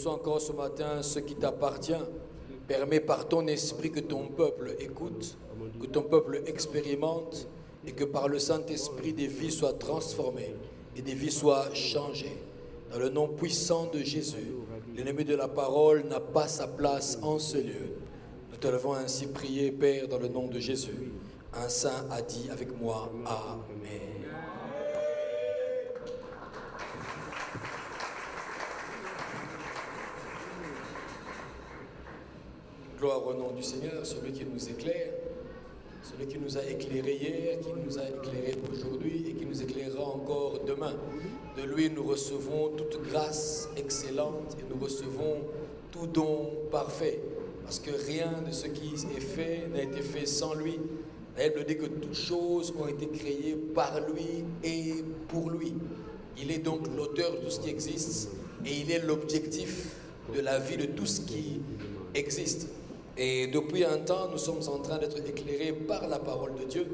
reçois encore ce matin ce qui t'appartient. Permets par ton esprit que ton peuple écoute, que ton peuple expérimente et que par le Saint-Esprit des vies soient transformées et des vies soient changées. Dans le nom puissant de Jésus, l'ennemi de la parole n'a pas sa place en ce lieu. Nous te devons ainsi prier, Père, dans le nom de Jésus. Un saint a dit avec moi, Amen. Gloire au nom du Seigneur, celui qui nous éclaire, celui qui nous a éclairés hier, qui nous a éclairés aujourd'hui et qui nous éclairera encore demain. De lui, nous recevons toute grâce excellente et nous recevons tout don parfait. Parce que rien de ce qui est fait n'a été fait sans lui. La Bible dit que toutes choses ont été créées par lui et pour lui. Il est donc l'auteur de tout ce qui existe et il est l'objectif de la vie de tout ce qui existe. Et depuis un temps, nous sommes en train d'être éclairés par la parole de Dieu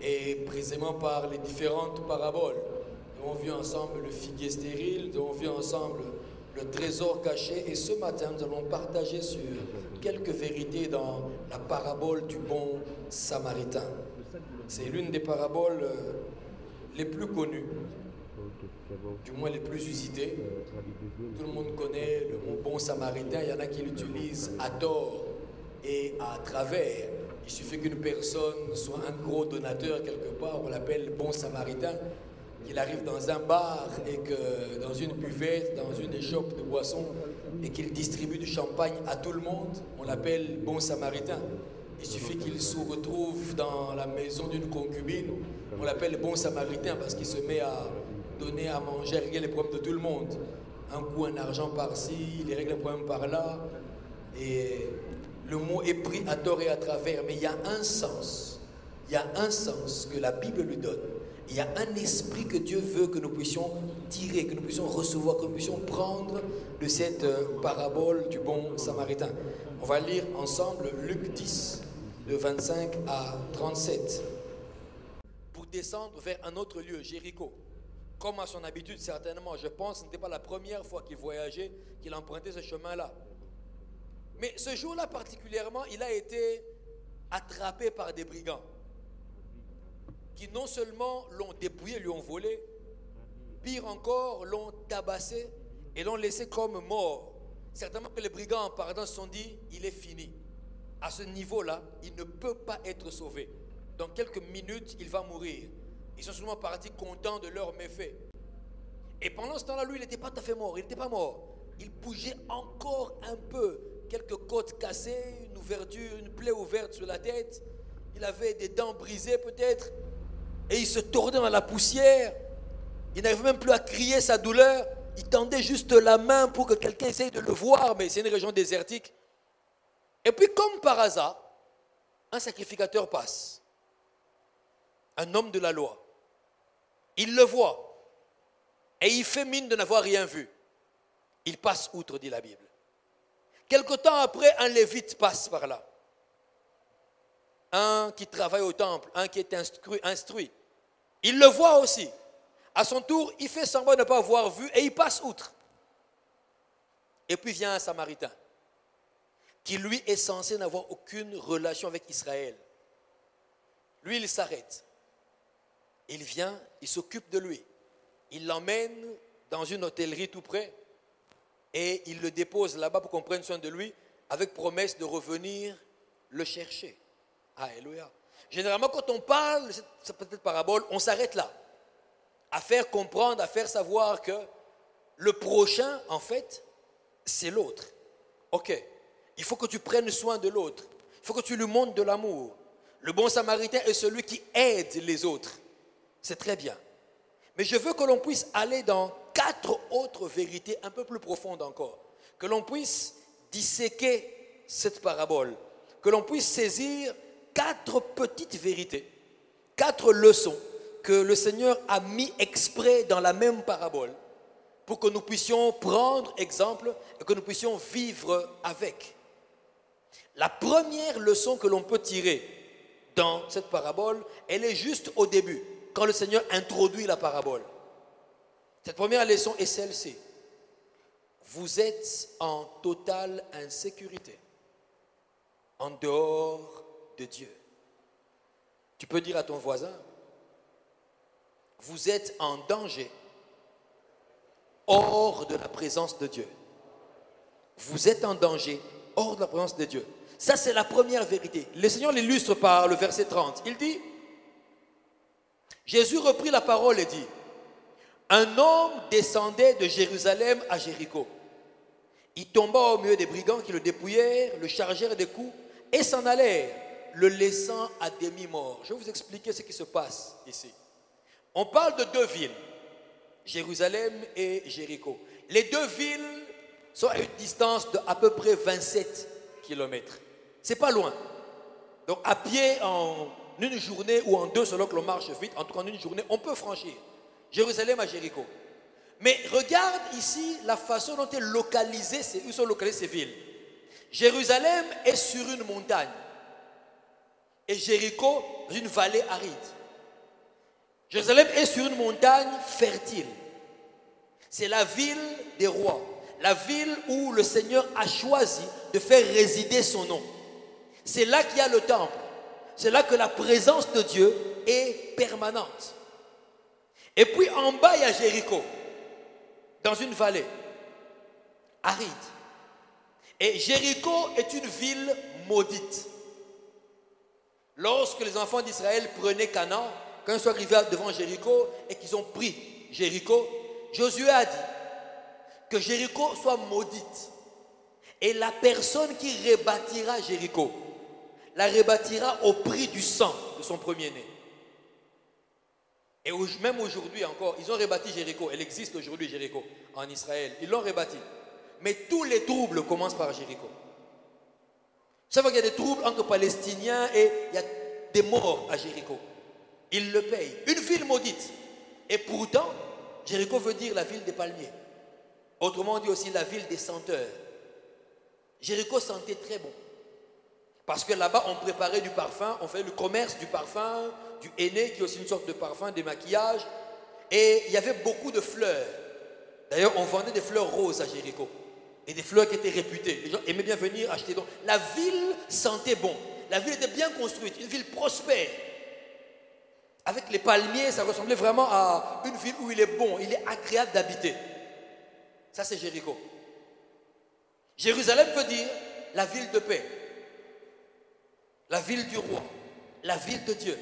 et précisément par les différentes paraboles. Nous avons vu ensemble le figuier stérile, nous avons vu ensemble le trésor caché et ce matin, nous allons partager sur quelques vérités dans la parabole du bon samaritain. C'est l'une des paraboles les plus connues, du moins les plus usitées. Tout le monde connaît le mot bon samaritain, il y en a qui l'utilisent à tort et à travers. Il suffit qu'une personne soit un gros donateur quelque part, on l'appelle bon samaritain, qu'il arrive dans un bar et que dans une buvette, dans une échoppe de boissons et qu'il distribue du champagne à tout le monde, on l'appelle bon samaritain. Il suffit qu'il se retrouve dans la maison d'une concubine, on l'appelle bon samaritain parce qu'il se met à donner à manger, à régler les problèmes de tout le monde. Un coup, un argent par-ci, il règle un problème par-là. Et le mot est pris à tort et à travers, mais il y a un sens. Il y a un sens que la Bible lui donne. Il y a un esprit que Dieu veut que nous puissions tirer, que nous puissions recevoir, que nous puissions prendre de cette parabole du bon samaritain. On va lire ensemble Luc 10, de 25 à 37. Pour descendre vers un autre lieu, Jéricho. Comme à son habitude, certainement, je pense que ce n'était pas la première fois qu'il voyageait, qu'il empruntait ce chemin-là. Mais ce jour-là particulièrement, il a été attrapé par des brigands qui non seulement l'ont dépouillé, lui ont volé, pire encore, l'ont tabassé et l'ont laissé comme mort. Certainement que les brigands en parlant se sont dit, il est fini. À ce niveau-là, il ne peut pas être sauvé. Dans quelques minutes, il va mourir. Ils sont souvent partis contents de leurs méfaits. Et pendant ce temps-là, lui, il n'était pas tout à fait mort. Il n'était pas mort. Il bougeait encore un peu. Quelques côtes cassées, une ouverture, une plaie ouverte sur la tête. Il avait des dents brisées peut-être. Et il se tordait dans la poussière. Il n'arrivait même plus à crier sa douleur. Il tendait juste la main pour que quelqu'un essaye de le voir. Mais c'est une région désertique. Et puis comme par hasard, un sacrificateur passe. Un homme de la loi. Il le voit et il fait mine de n'avoir rien vu. Il passe outre, dit la Bible. Quelque temps après, un lévite passe par là. Un qui travaille au temple, un qui est instruit. Il le voit aussi. À son tour, il fait semblant de ne pas avoir vu et il passe outre. Et puis vient un Samaritain qui lui est censé n'avoir aucune relation avec Israël. Lui, il s'arrête. Il vient, il s'occupe de lui. Il l'emmène dans une hôtellerie tout près et il le dépose là-bas pour qu'on prenne soin de lui avec promesse de revenir le chercher. Alléluia. Généralement, quand on parle de cette petite parabole, on s'arrête là. À faire comprendre, à faire savoir que le prochain, en fait, c'est l'autre. Ok, il faut que tu prennes soin de l'autre. Il faut que tu lui montres de l'amour. Le bon samaritain est celui qui aide les autres. C'est très bien. Mais je veux que l'on puisse aller dans 4 autres vérités un peu plus profondes encore. Que l'on puisse disséquer cette parabole. Que l'on puisse saisir 4 petites vérités, 4 leçons que le Seigneur a mis exprès dans la même parabole pour que nous puissions prendre exemple et que nous puissions vivre avec. La première leçon que l'on peut tirer dans cette parabole, elle est juste au début, quand le Seigneur introduit la parabole. Cette première leçon est celle-ci. vous êtes en totale insécurité, en dehors de Dieu. Tu peux dire à ton voisin, vous êtes en danger, hors de la présence de Dieu. Vous êtes en danger, hors de la présence de Dieu. Ça, c'est la première vérité. Le Seigneur l'illustre par le verset 30. Il dit, Jésus reprit la parole et dit, un homme descendait de Jérusalem à Jéricho. Il tomba au milieu des brigands qui le dépouillèrent, le chargèrent des coups et s'en allèrent, le laissant à demi-mort. Je vais vous expliquer ce qui se passe ici. On parle de deux villes, Jérusalem et Jéricho. Les deux villes sont à une distance de à peu près 27 kilomètres. C'est pas loin. Donc à pied, en une journée ou en deux, selon que l'on marche vite, en tout cas en une journée, on peut franchir Jérusalem à Jéricho. Mais regarde ici la façon dont où sont localisées ces villes. Jérusalem est sur une montagne et Jéricho dans une vallée aride. Jérusalem est sur une montagne fertile. C'est la ville des rois, la ville où le Seigneur a choisi de faire résider son nom. C'est là qu'il y a le temple. C'est là que la présence de Dieu est permanente. Et puis en bas, il y a Jéricho, dans une vallée aride. Et Jéricho est une ville maudite. Lorsque les enfants d'Israël prenaient Canaan, quand ils sont arrivés devant Jéricho et qu'ils ont pris Jéricho, Josué a dit que Jéricho soit maudite. Et la personne qui rebâtira Jéricho, la rebâtira au prix du sang de son premier-né. Et même aujourd'hui encore, ils ont rebâti Jéricho. Elle existe aujourd'hui, Jéricho, en Israël. Ils l'ont rebâti. Mais tous les troubles commencent par Jéricho. Chaque fois qu'il y a des troubles entre Palestiniens et il y a des morts à Jéricho, ils le payent. Une ville maudite. Et pourtant, Jéricho veut dire la ville des palmiers. Autrement, on dit aussi la ville des senteurs. Jéricho sentait très bon. Parce que là-bas, on préparait du parfum, on faisait le commerce du parfum, du henné, qui est aussi une sorte de parfum, des maquillages. Et il y avait beaucoup de fleurs. D'ailleurs, on vendait des fleurs roses à Jéricho. Et des fleurs qui étaient réputées. Les gens aimaient bien venir acheter. Donc, la ville sentait bon. La ville était bien construite, une ville prospère. Avec les palmiers, ça ressemblait vraiment à une ville où il est bon, il est agréable d'habiter. Ça, c'est Jéricho. Jérusalem veut dire la ville de paix. La ville du roi, la ville de Dieu.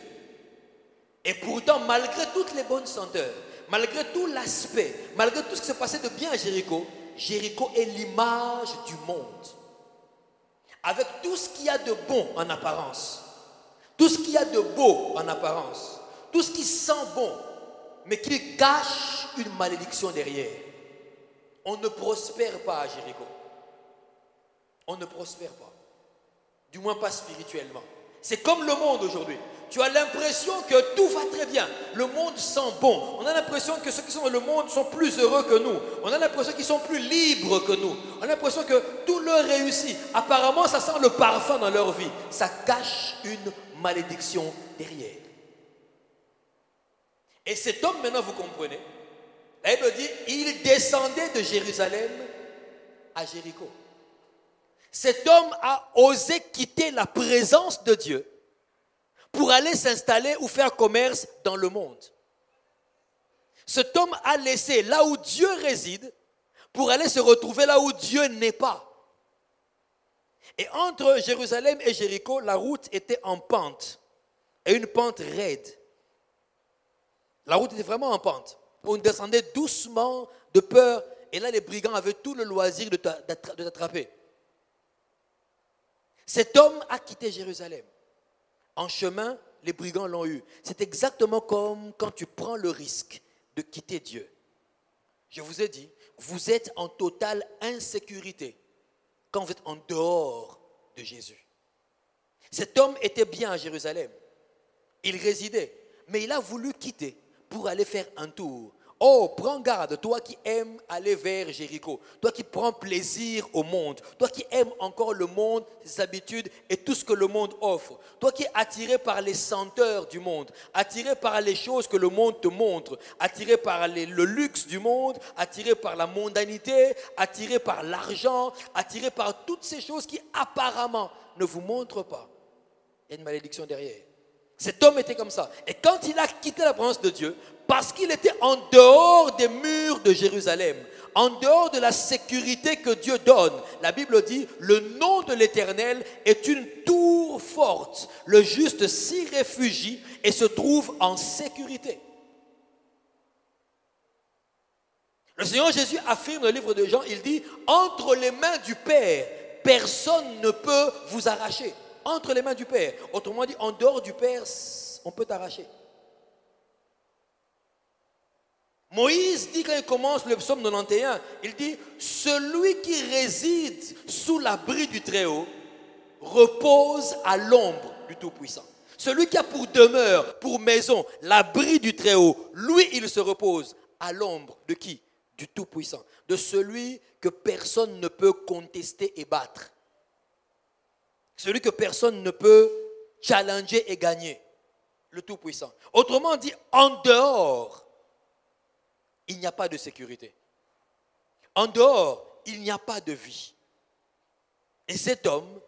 Et pourtant, malgré toutes les bonnes senteurs, malgré tout l'aspect, malgré tout ce qui s'est passé de bien à Jéricho, Jéricho est l'image du monde. Avec tout ce qu'il y a de bon en apparence, tout ce qu'il y a de beau en apparence, tout ce qui sent bon, mais qui cache une malédiction derrière. On ne prospère pas à Jéricho. On ne prospère pas. Du moins pas spirituellement. C'est comme le monde aujourd'hui. Tu as l'impression que tout va très bien. Le monde sent bon. On a l'impression que ceux qui sont dans le monde sont plus heureux que nous. On a l'impression qu'ils sont plus libres que nous. On a l'impression que tout leur réussit. Apparemment, ça sent le parfum dans leur vie. Ça cache une malédiction derrière. Et cet homme, maintenant, vous comprenez, la Bible dit, il descendait de Jérusalem à Jéricho. Cet homme a osé quitter la présence de Dieu pour aller s'installer ou faire commerce dans le monde. Cet homme a laissé là où Dieu réside pour aller se retrouver là où Dieu n'est pas. Et entre Jérusalem et Jéricho, la route était en pente, et une pente raide. La route était vraiment en pente. On descendait doucement de peur, et là les brigands avaient tout le loisir de t'attraper. Cet homme a quitté Jérusalem. En chemin, les brigands l'ont eu. C'est exactement comme quand tu prends le risque de quitter Dieu. Je vous ai dit, vous êtes en totale insécurité quand vous êtes en dehors de Jésus. Cet homme était bien à Jérusalem. Il résidait, mais il a voulu quitter pour aller faire un tour Oh, prends garde, toi qui aimes aller vers Jéricho, toi qui prends plaisir au monde, toi qui aimes encore le monde, ses habitudes et tout ce que le monde offre, toi qui es attiré par les senteurs du monde, attiré par les choses que le monde te montre, attiré par le luxe du monde, attiré par la mondanité, attiré par l'argent, attiré par toutes ces choses qui apparemment ne vous montrent pas. Il y a une malédiction derrière. Cet homme était comme ça. Et quand il a quitté la présence de Dieu, parce qu'il était en dehors des murs de Jérusalem, en dehors de la sécurité que Dieu donne, la Bible dit, le nom de l'Éternel est une tour forte. Le juste s'y réfugie et se trouve en sécurité. Le Seigneur Jésus affirme dans le livre de Jean, il dit, entre les mains du Père, personne ne peut vous arracher. Entre les mains du Père. Autrement dit, en dehors du Père, on peut t'arracher. Moïse dit quand il commence le psaume 91, il dit, celui qui réside sous l'abri du Très-Haut repose à l'ombre du Tout-Puissant. Celui qui a pour demeure, pour maison, l'abri du Très-Haut, lui, il se repose à l'ombre de qui? Du Tout-Puissant. De celui que personne ne peut contester et battre. Celui que personne ne peut challenger et gagner. Le Tout-Puissant. Autrement dit, en dehors, il n'y a pas de sécurité. En dehors, il n'y a pas de vie. Et cet homme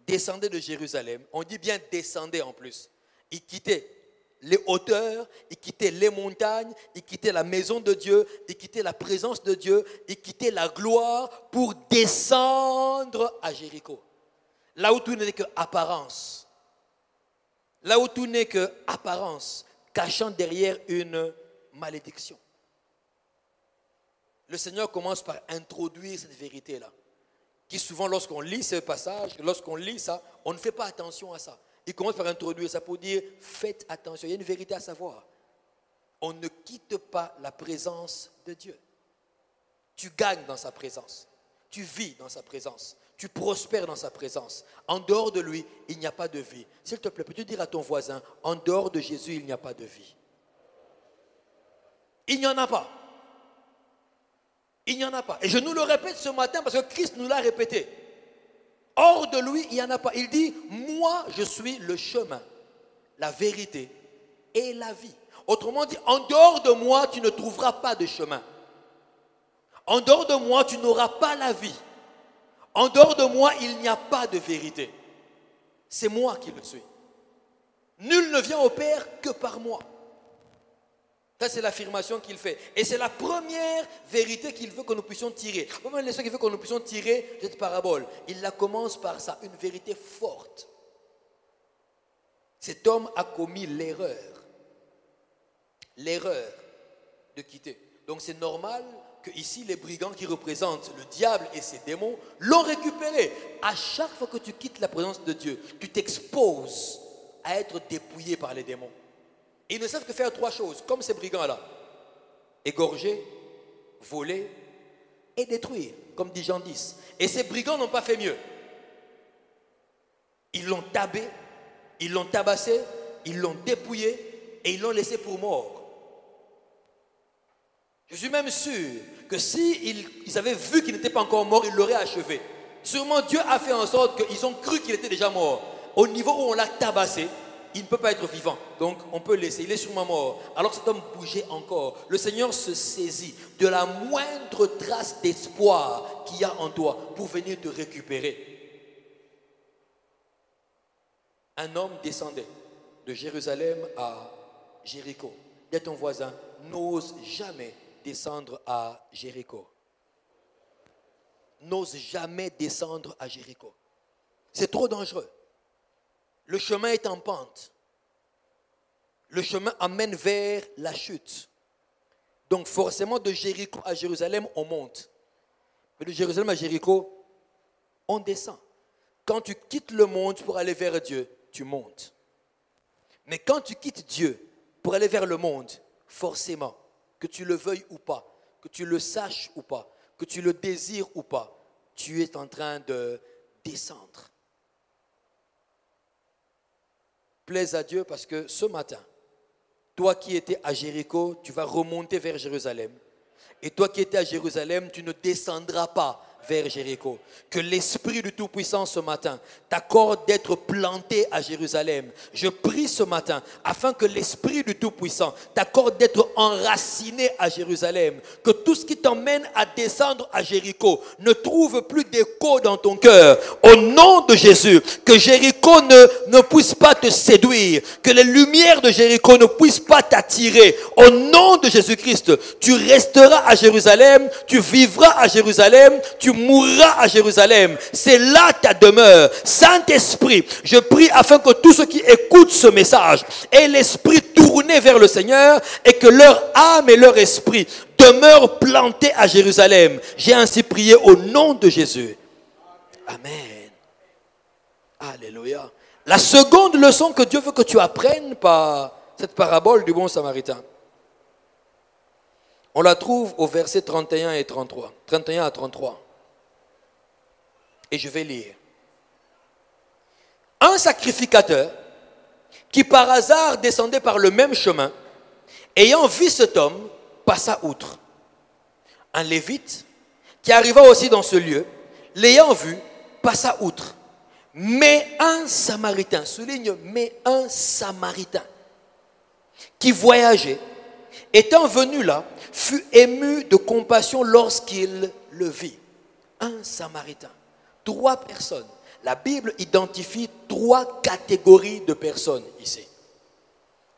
descendait de Jérusalem. On dit bien descendait en plus. Il quittait les hauteurs, il quittait les montagnes, il quittait la maison de Dieu, il quittait la présence de Dieu, il quittait la gloire pour descendre à Jéricho. Là où tout n'est que apparence. Là où tout n'est que apparence, cachant derrière une malédiction. Le Seigneur commence par introduire cette vérité-là. Qui souvent, lorsqu'on lit ce passage, lorsqu'on lit ça, on ne fait pas attention à ça. Il commence par introduire ça pour dire, faites attention, il y a une vérité à savoir. On ne quitte pas la présence de Dieu. Tu gagnes dans sa présence. Tu vis dans sa présence. Tu prospères dans sa présence. En dehors de lui, il n'y a pas de vie. S'il te plaît, peux-tu dire à ton voisin, en dehors de Jésus, il n'y a pas de vie. Il n'y en a pas. Il n'y en a pas. Et je nous le répète ce matin parce que Christ nous l'a répété. Hors de lui, il n'y en a pas. Il dit, moi, je suis le chemin, la vérité et la vie. Autrement dit, en dehors de moi, tu ne trouveras pas de chemin. En dehors de moi, tu n'auras pas la vie. En dehors de moi, il n'y a pas de vérité. C'est moi qui le suis. Nul ne vient au Père que par moi. Ça, c'est l'affirmation qu'il fait. Et c'est la première vérité qu'il veut que nous puissions tirer. La première leçon qu'il veut que nous puissions tirer de cette parabole. Il la commence par ça, une vérité forte. Cet homme a commis l'erreur. L'erreur de quitter. Donc c'est normal que ici les brigands qui représentent le diable et ses démons l'ont récupéré. À chaque fois que tu quittes la présence de Dieu, tu t'exposes à être dépouillé par les démons. Et ils ne savent que faire trois choses, comme ces brigands-là. Égorger, voler et détruire, comme dit Jean 10. Et ces brigands n'ont pas fait mieux. Ils l'ont tabé, ils l'ont tabassé, ils l'ont dépouillé et ils l'ont laissé pour mort. Je suis même sûr que s'ils avaient vu qu'il n'était pas encore mort, ils l'auraient achevé. Sûrement Dieu a fait en sorte qu'ils ont cru qu'il était déjà mort. Au niveau où on l'a tabassé, il ne peut pas être vivant. Donc on peut laisser, il est sûrement mort. Alors cet homme bougeait encore. Le Seigneur se saisit de la moindre trace d'espoir qu'il y a en toi pour venir te récupérer. Un homme descendait de Jérusalem à Jéricho. Dis à ton voisin, n'ose jamais descendre à Jéricho. N'ose jamais descendre à Jéricho. C'est trop dangereux. Le chemin est en pente. Le chemin amène vers la chute. Donc forcément de Jéricho à Jérusalem, on monte. Mais de Jérusalem à Jéricho, on descend. Quand tu quittes le monde pour aller vers Dieu, tu montes. Mais quand tu quittes Dieu pour aller vers le monde, forcément, que tu le veuilles ou pas, que tu le saches ou pas, que tu le désires ou pas, tu es en train de descendre. Plaise à Dieu parce que ce matin, Toi qui étais à Jéricho, tu vas remonter vers Jérusalem. Et toi qui étais à Jérusalem, tu ne descendras pas vers Jéricho. Que l'Esprit du Tout-Puissant ce matin t'accorde d'être planté à Jérusalem. Je prie ce matin afin que l'Esprit du Tout-Puissant t'accorde d'être enraciné à Jérusalem. Que tout ce qui t'emmène à descendre à Jéricho ne trouve plus d'écho dans ton cœur. Au nom de Jésus, que Jéricho ne puisse pas te séduire. Que les lumières de Jéricho ne puissent pas t'attirer. Au nom de Jésus-Christ, tu resteras à Jérusalem, tu vivras à Jérusalem, tu mourras à Jérusalem. C'est là ta demeure. Saint-Esprit, je prie afin que tous ceux qui écoutent ce message aient l'esprit tourné vers le Seigneur et que leur âme et leur esprit demeurent plantés à Jérusalem. J'ai ainsi prié au nom de Jésus. Amen. Alléluia. La seconde leçon que Dieu veut que tu apprennes par cette parabole du bon samaritain, on la trouve au verset 31 et 33. 31 à 33. Et je vais lire. Un sacrificateur qui par hasard descendait par le même chemin, ayant vu cet homme, passa outre. Un lévite qui arriva aussi dans ce lieu, l'ayant vu, passa outre. Mais un samaritain, souligne, mais un samaritain, qui voyageait, étant venu là, fut ému de compassion lorsqu'il le vit. Un samaritain. 3 personnes. La Bible identifie 3 catégories de personnes ici.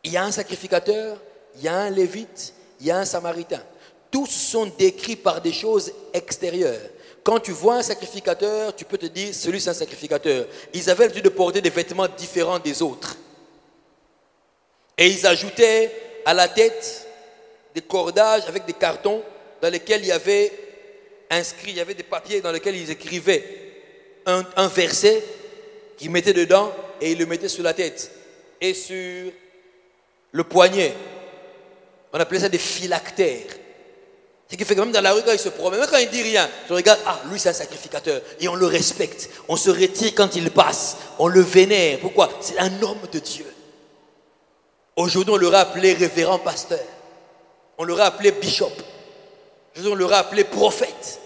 Il y a un sacrificateur, il y a un lévite, il y a un samaritain. Tous sont décrits par des choses extérieures. Quand tu vois un sacrificateur, tu peux te dire, celui c'est un sacrificateur. Ils avaient l'habitude de porter des vêtements différents des autres. Et ils ajoutaient à la tête des cordages avec des cartons dans lesquels il y avait inscrit, il y avait des papiers dans lesquels ils écrivaient un verset qu'ils mettaient dedans et ils le mettaient sur la tête et sur le poignet. On appelait ça des phylactères. Ce qui fait que même dans la rue, quand il se promène, même quand il ne dit rien, je regarde, ah, lui c'est un sacrificateur. Et on le respecte. On se retire quand il passe. On le vénère. Pourquoi? C'est un homme de Dieu. Aujourd'hui, on l'aurait appelé révérend pasteur. On l'aurait appelé bishop. Aujourd'hui, on l'aurait appelé prophète.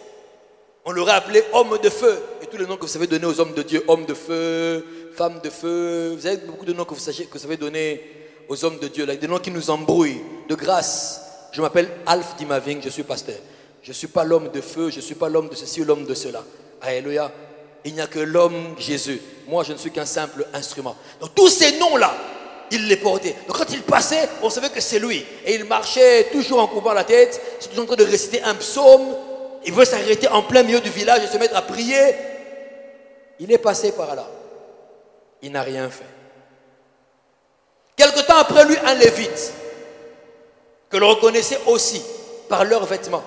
On l'aurait appelé homme de feu. Et tous les noms que vous savez donner aux hommes de Dieu, homme de feu, femme de feu. Vous avez beaucoup de noms que vous savez donner aux hommes de Dieu. Là, des noms qui nous embrouillent. De grâce, je m'appelle Alf Dimaving, je suis pasteur. Je ne suis pas l'homme de feu, je ne suis pas l'homme de ceci ou l'homme de cela. Alléluia. Il n'y a que l'homme Jésus. Moi, je ne suis qu'un simple instrument. Donc tous ces noms-là, il les portait. Donc quand il passait, on savait que c'est lui. Et il marchait toujours en courbant la tête, toujours en train de réciter un psaume. Il veut s'arrêter en plein milieu du village et se mettre à prier. Il est passé par là. Il n'a rien fait. Quelque temps après lui, un lévite, que l'on reconnaissait aussi par leurs vêtements.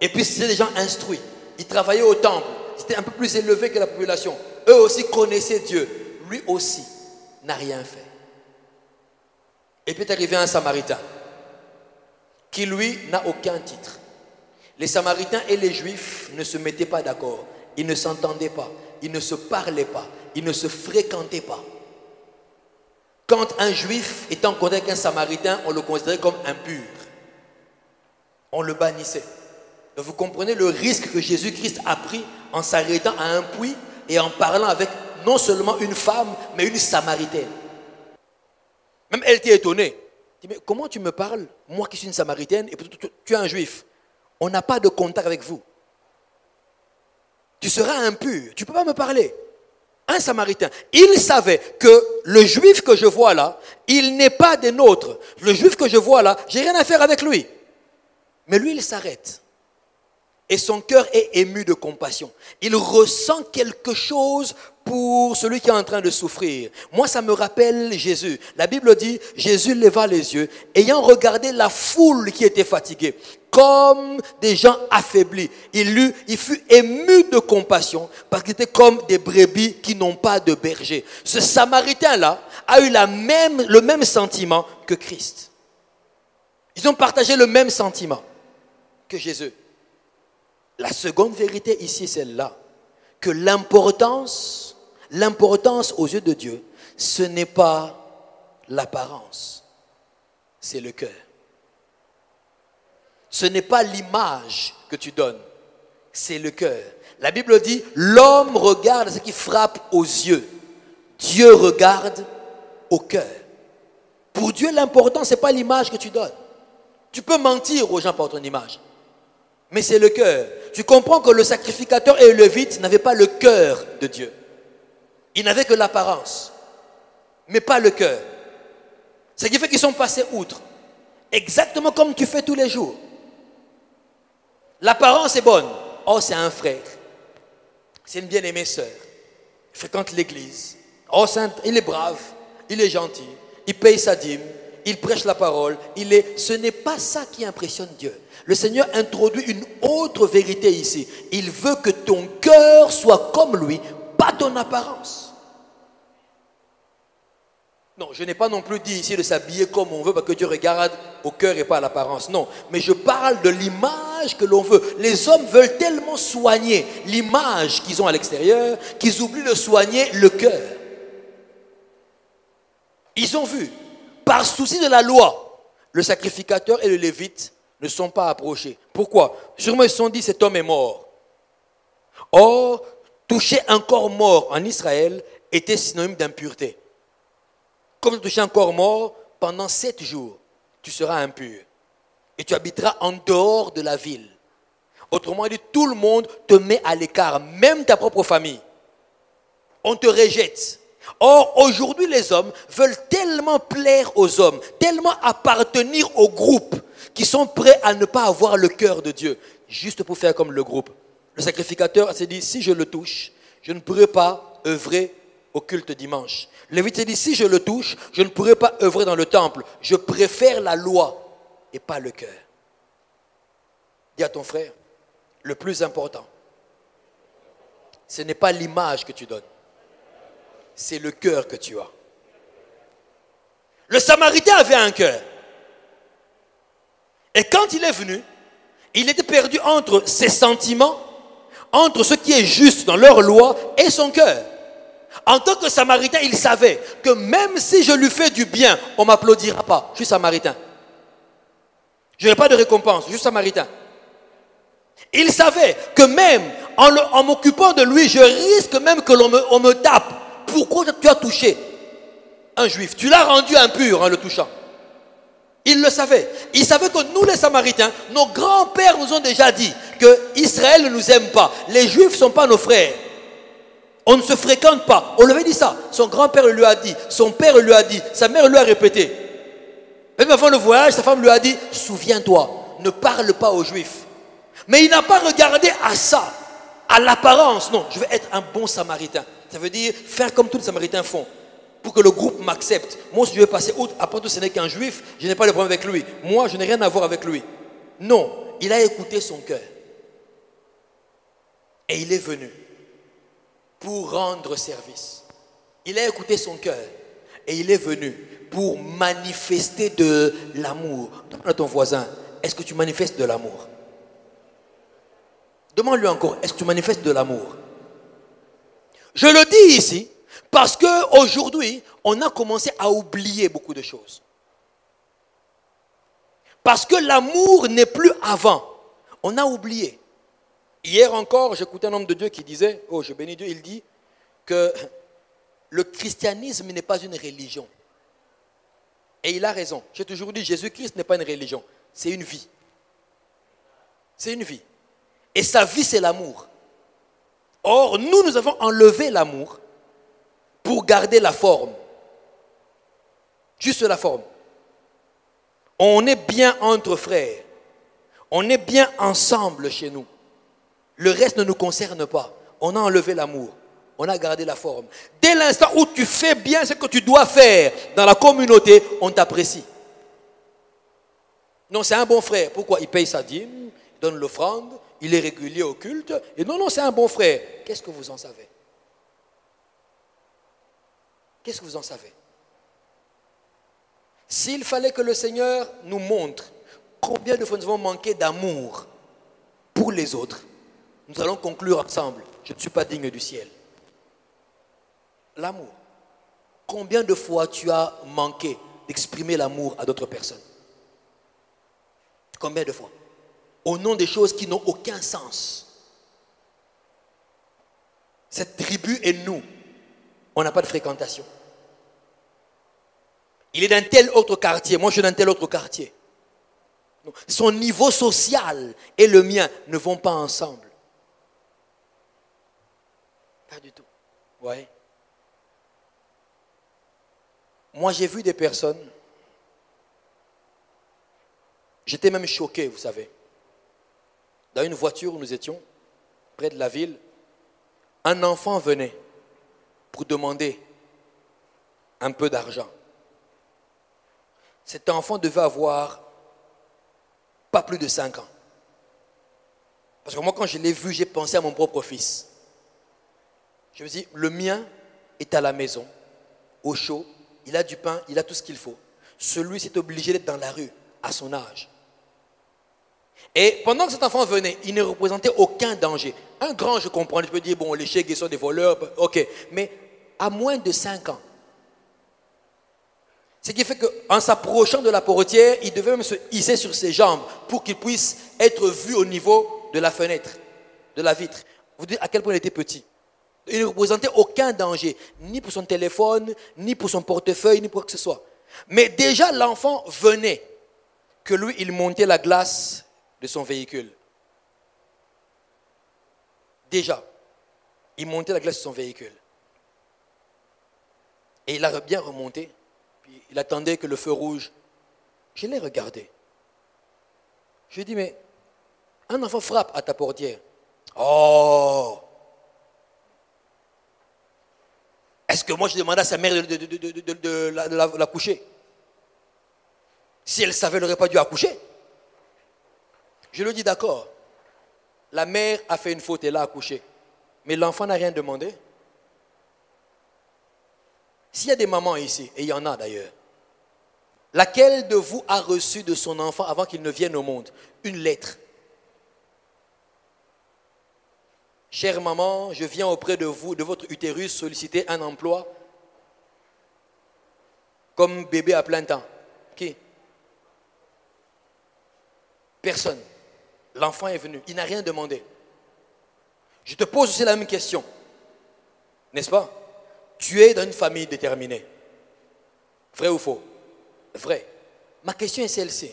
Et puis c'était des gens instruits. Ils travaillaient au temple. C'était un peu plus élevé que la population. Eux aussi connaissaient Dieu. Lui aussi n'a rien fait. Et puis est arrivé un samaritain qui lui n'a aucun titre. Les samaritains et les juifs ne se mettaient pas d'accord. Ils ne s'entendaient pas. Ils ne se parlaient pas. Ils ne se fréquentaient pas. Quand un juif était en contact avec un samaritain, on le considérait comme impur. On le bannissait. Donc vous comprenez le risque que Jésus-Christ a pris en s'arrêtant à un puits et en parlant avec non seulement une femme, mais une samaritaine. Même elle était étonnée. Elle dit, mais comment tu me parles, moi qui suis une samaritaine, et tu es un juif? On n'a pas de contact avec vous. Tu seras impur. Tu ne peux pas me parler. Un samaritain. Il savait que le juif que je vois là, il n'est pas des nôtres. Le juif que je vois là, j'ai rien à faire avec lui. Mais lui, il s'arrête. Et son cœur est ému de compassion. Il ressent quelque chose pour celui qui est en train de souffrir. Moi, ça me rappelle Jésus. La Bible dit, Jésus leva les yeux, ayant regardé la foule qui était fatiguée, comme des gens affaiblis. Il fut ému de compassion parce qu'il était comme des brebis qui n'ont pas de berger. Ce Samaritain-là a eu le même sentiment que Christ. Ils ont partagé le même sentiment que Jésus. La seconde vérité ici, c'est celle-là, que l'importance aux yeux de Dieu, ce n'est pas l'apparence. c'est le cœur. Ce n'est pas l'image que tu donnes, c'est le cœur. La Bible dit, l'homme regarde ce qui frappe aux yeux. Dieu regarde au cœur. Pour Dieu, l'important, ce n'est pas l'image que tu donnes. Tu peux mentir aux gens par ton image. Mais c'est le cœur. Tu comprends que le sacrificateur et le lévite n'avaient pas le cœur de Dieu. Ils n'avaient que l'apparence, mais pas le cœur. Ce qui fait qu'ils sont passés outre. Exactement comme tu fais tous les jours. L'apparence est bonne. Oh, c'est un frère. C'est une bien-aimée sœur. Il fréquente l'église. Oh, il est brave. Il est gentil. Il paye sa dîme. Il prêche la parole. Ce n'est pas ça qui impressionne Dieu. Le Seigneur introduit une autre vérité ici. Il veut que ton cœur soit comme lui, pas ton apparence. Non, je n'ai pas non plus dit ici de s'habiller comme on veut parce que Dieu regarde au cœur et pas à l'apparence. Non, mais je parle de l'image que l'on veut. Les hommes veulent tellement soigner l'image qu'ils ont à l'extérieur qu'ils oublient de soigner le cœur. Ils ont vu, par souci de la loi, le sacrificateur et le lévite ne sont pas approchés. Pourquoi? Sûrement ils se sont dit cet homme est mort. Or, toucher un corps mort en Israël était synonyme d'impureté. Comme tu touches un corps mort, pendant 7 jours, tu seras impur. Et tu habiteras en dehors de la ville. Autrement dit, tout le monde te met à l'écart, même ta propre famille. On te rejette. Or, aujourd'hui, les hommes veulent tellement plaire aux hommes, tellement appartenir au groupe, qu'ils sont prêts à ne pas avoir le cœur de Dieu, juste pour faire comme le groupe. Le sacrificateur s'est dit, si je le touche, je ne pourrai pas œuvrer au culte dimanche. Le Lévite s'est dit, si je le touche, je ne pourrai pas œuvrer dans le temple. Je préfère la loi et pas le cœur. Dis à ton frère, le plus important, ce n'est pas l'image que tu donnes, c'est le cœur que tu as. Le Samaritain avait un cœur. Et quand il est venu, il était perdu entre ses sentiments, entre ce qui est juste dans leur loi et son cœur. En tant que Samaritain, il savait que même si je lui fais du bien, on ne m'applaudira pas. Je suis Samaritain. Je n'ai pas de récompense, je suis Samaritain. Il savait que même en m'occupant de lui, je risque même que l'on me tape. Pourquoi tu as touché un juif? Tu l'as rendu impur en le touchant. Il le savait. Il savait que nous les Samaritains, nos grands-pères nous ont déjà dit que Israël ne nous aime pas. Les Juifs ne sont pas nos frères. On ne se fréquente pas. On lui avait dit ça. Son grand-père lui a dit. Son père lui a dit. Sa mère lui a répété. Même avant le voyage, sa femme lui a dit, souviens-toi, ne parle pas aux Juifs. Mais il n'a pas regardé à ça, à l'apparence. Non, je veux être un bon Samaritain. Ça veut dire faire comme tous les Samaritains font. Pour que le groupe m'accepte. Moi, si je veux passer outre, après tout, ce n'est qu'un juif, je n'ai pas de problème avec lui. Moi, je n'ai rien à voir avec lui. Non, il a écouté son cœur. Et il est venu pour rendre service. Il a écouté son cœur. Et il est venu pour manifester de l'amour. Demande à ton voisin, est-ce que tu manifestes de l'amour? Demande-lui encore, est-ce que tu manifestes de l'amour? Je le dis ici, parce qu'aujourd'hui, on a commencé à oublier beaucoup de choses. Parce que l'amour n'est plus avant. On a oublié. Hier encore, j'écoutais un homme de Dieu qui disait, oh je bénis Dieu, il dit que le christianisme n'est pas une religion. Et il a raison. J'ai toujours dit, Jésus-Christ n'est pas une religion, c'est une vie. C'est une vie. Et sa vie, c'est l'amour. Or, nous avons enlevé l'amour pour garder la forme. Juste la forme. On est bien entre frères. On est bien ensemble chez nous. Le reste ne nous concerne pas. On a enlevé l'amour. On a gardé la forme. Dès l'instant où tu fais bien ce que tu dois faire dans la communauté, on t'apprécie. Non, c'est un bon frère. Pourquoi? Il paye sa dîme, il donne l'offrande, il est régulier au culte. Et non, c'est un bon frère. Qu'est-ce que vous en savez? Qu'est-ce que vous en savez? S'il fallait que le Seigneur nous montre combien de fois nous avons manqué d'amour pour les autres, nous allons conclure ensemble. Je ne suis pas digne du ciel. L'amour. Combien de fois tu as manqué d'exprimer l'amour à d'autres personnes? Combien de fois? Au nom des choses qui n'ont aucun sens. Cette tribu et nous, on n'a pas de fréquentation. Il est dans tel autre quartier, moi je suis dans tel autre quartier. Son niveau social et le mien ne vont pas ensemble. Pas du tout. Ouais. Moi j'ai vu des personnes, j'étais même choqué, vous savez. Dans une voiture où nous étions, près de la ville, un enfant venait pour demander un peu d'argent. Cet enfant devait avoir pas plus de 5 ans. Parce que moi, quand je l'ai vu, j'ai pensé à mon propre fils. Je me dis, le mien est à la maison, au chaud, il a du pain, il a tout ce qu'il faut. Celui, c'est obligé d'être dans la rue, à son âge. Et pendant que cet enfant venait, il ne représentait aucun danger. Un grand, je comprends, je peux dire, bon, les chégues sont des voleurs, ok. Mais à moins de 5 ans. Ce qui fait qu'en s'approchant de la portière, il devait même se hisser sur ses jambes pour qu'il puisse être vu au niveau de la fenêtre, de la vitre. Vous dites à quel point il était petit. Il ne représentait aucun danger, ni pour son téléphone, ni pour son portefeuille, ni pour quoi que ce soit. Mais déjà, l'enfant venait, que lui, il montait la glace de son véhicule. Déjà, il montait la glace de son véhicule. Et il a bien remonté. Puis il attendait que le feu rouge. Je l'ai regardé. Je lui ai dit, mais un enfant frappe à ta portière. Oh! Est-ce que moi je demandais à sa mère de la coucher? Si elle savait, elle n'aurait pas dû accoucher. Je lui ai dit, d'accord. La mère a fait une faute, elle a accouché. Mais l'enfant n'a rien demandé. S'il y a des mamans ici, et il y en a d'ailleurs, laquelle de vous a reçu de son enfant avant qu'il ne vienne au monde une lettre? Chère maman, je viens auprès de vous, de votre utérus, solliciter un emploi comme bébé à plein temps. Qui? Personne. L'enfant est venu, il n'a rien demandé. Je te pose aussi la même question, n'est-ce pas? Tu es dans une famille déterminée. Vrai ou faux? Vrai. Ma question est celle-ci.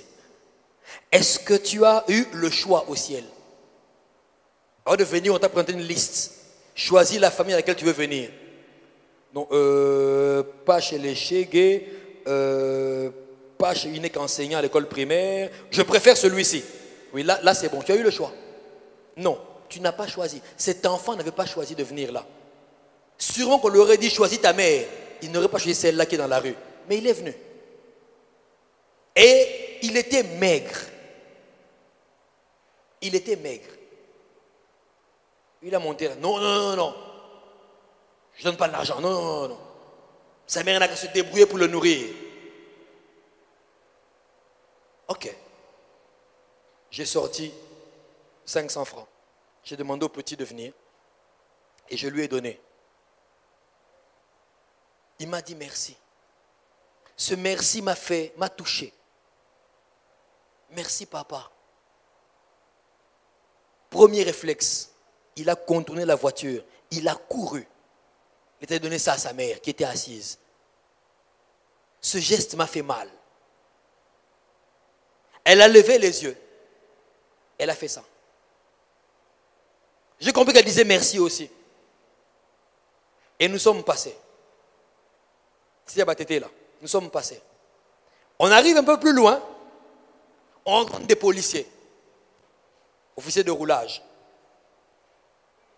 Est-ce que tu as eu le choix au ciel? Avant de venir, on t'a présenté une liste. Choisis la famille à laquelle tu veux venir. Non, pas chez les chégués, pas chez unique enseignant à l'école primaire. Je préfère celui-ci. Oui, là c'est bon. Tu as eu le choix. Non, tu n'as pas choisi. Cet enfant n'avait pas choisi de venir là. Sûrement qu'on lui aurait dit, choisis ta mère. Il n'aurait pas choisi celle-là qui est dans la rue. Mais il est venu. Et il était maigre. Il était maigre. Il a monté là. Non, non, non, non. Je ne donne pas de l'argent. Non, non, non, non. Sa mère n'a qu'à se débrouiller pour le nourrir. Ok. J'ai sorti 500 francs. J'ai demandé au petit de venir. Et je lui ai donné. Il m'a dit merci. Ce merci m'a touché. Merci papa. Premier réflexe, il a contourné la voiture, il a couru. Il a donné ça à sa mère qui était assise. Ce geste m'a fait mal. Elle a levé les yeux. Elle a fait ça. J'ai compris qu'elle disait merci aussi. Et nous sommes passés. C'est Abatété là. Nous sommes passés. On arrive un peu plus loin. On rencontre des policiers. Officiers de roulage.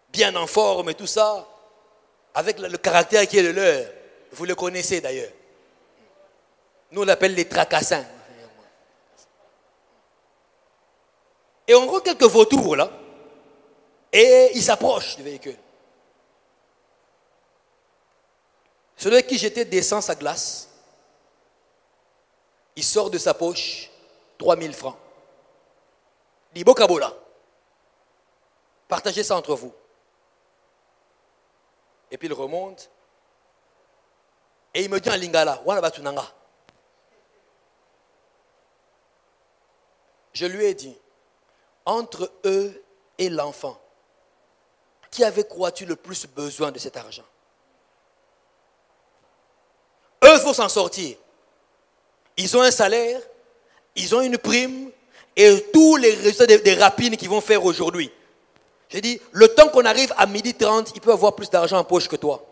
Bien en forme et tout ça. Avec le caractère qui est le leur. Vous le connaissez d'ailleurs. Nous on l'appelle les tracassins. Et on rencontre quelques vautours là. Et ils s'approchent du véhicule. Celui avec qui j'étais descend sa glace. Il sort de sa poche 3000 francs. Il dit, Bokabola, partagez ça entre vous. Et puis il remonte. Et il me dit en lingala, Wana Batunanga. Je lui ai dit, entre eux et l'enfant, qui avait, crois-tu, le plus besoin de cet argent? Eux, il faut s'en sortir. Ils ont un salaire, ils ont une prime et tous les résultats des rapines qu'ils vont faire aujourd'hui. J'ai dit, le temps qu'on arrive à 12h30, il peut avoir plus d'argent en poche que toi.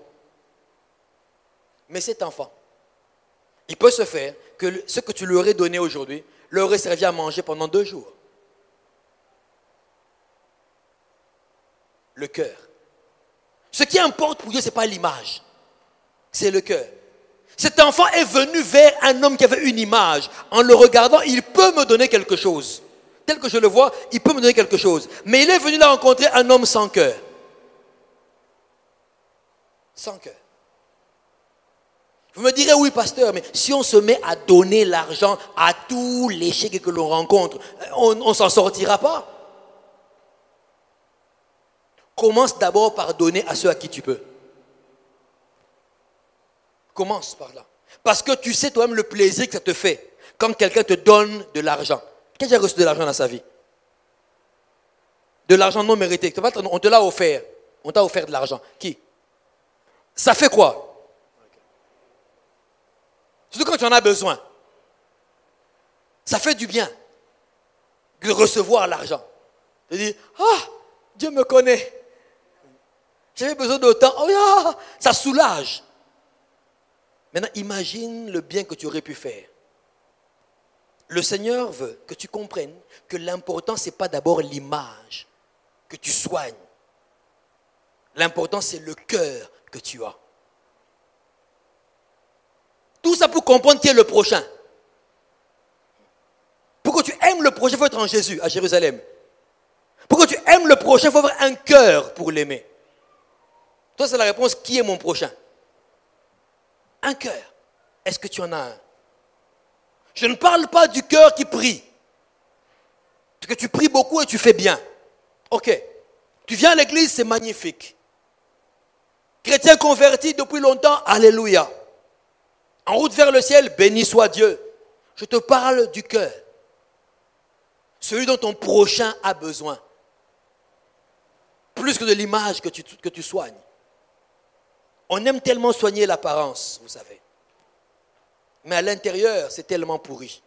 Mais cet enfant, il peut se faire que ce que tu lui aurais donné aujourd'hui leur aurait servi à manger pendant 2 jours. Le cœur. Ce qui importe pour Dieu, ce n'est pas l'image, c'est le cœur. Cet enfant est venu vers un homme qui avait une image. En le regardant, il peut me donner quelque chose. Tel que je le vois, il peut me donner quelque chose. Mais il est venu là rencontrer un homme sans cœur. Sans cœur. Vous me direz, oui, pasteur, mais si on se met à donner l'argent à tous les chèques que l'on rencontre, on ne s'en sortira pas. Commence d'abord par donner à ceux à qui tu peux. Commence par là. Parce que tu sais toi-même le plaisir que ça te fait quand quelqu'un te donne de l'argent. Qui a déjà reçu de l'argent dans sa vie? De l'argent non mérité. On te l'a offert. On t'a offert de l'argent. Qui? Ça fait quoi? Surtout quand tu en as besoin. Ça fait du bien de recevoir l'argent. Tu dis, ah, Dieu me connaît. J'avais besoin d'autant. Oh, yeah, ça soulage. Maintenant, imagine le bien que tu aurais pu faire. Le Seigneur veut que tu comprennes que l'important, ce n'est pas d'abord l'image que tu soignes. L'important, c'est le cœur que tu as. Tout ça pour comprendre qui est le prochain. Pour que tu aimes le prochain, il faut être en Jésus, à Jérusalem. Pour que tu aimes le prochain, il faut avoir un cœur pour l'aimer. Toi, c'est la réponse, qui est mon prochain? Un cœur. Est-ce que tu en as un? Je ne parle pas du cœur qui prie. Parce que tu pries beaucoup et tu fais bien. Ok. Tu viens à l'église, c'est magnifique. Chrétien converti depuis longtemps, alléluia. En route vers le ciel, béni soit Dieu. Je te parle du cœur. Celui dont ton prochain a besoin. Plus que de l'image que tu soignes. On aime tellement soigner l'apparence, vous savez. Mais à l'intérieur, c'est tellement pourri.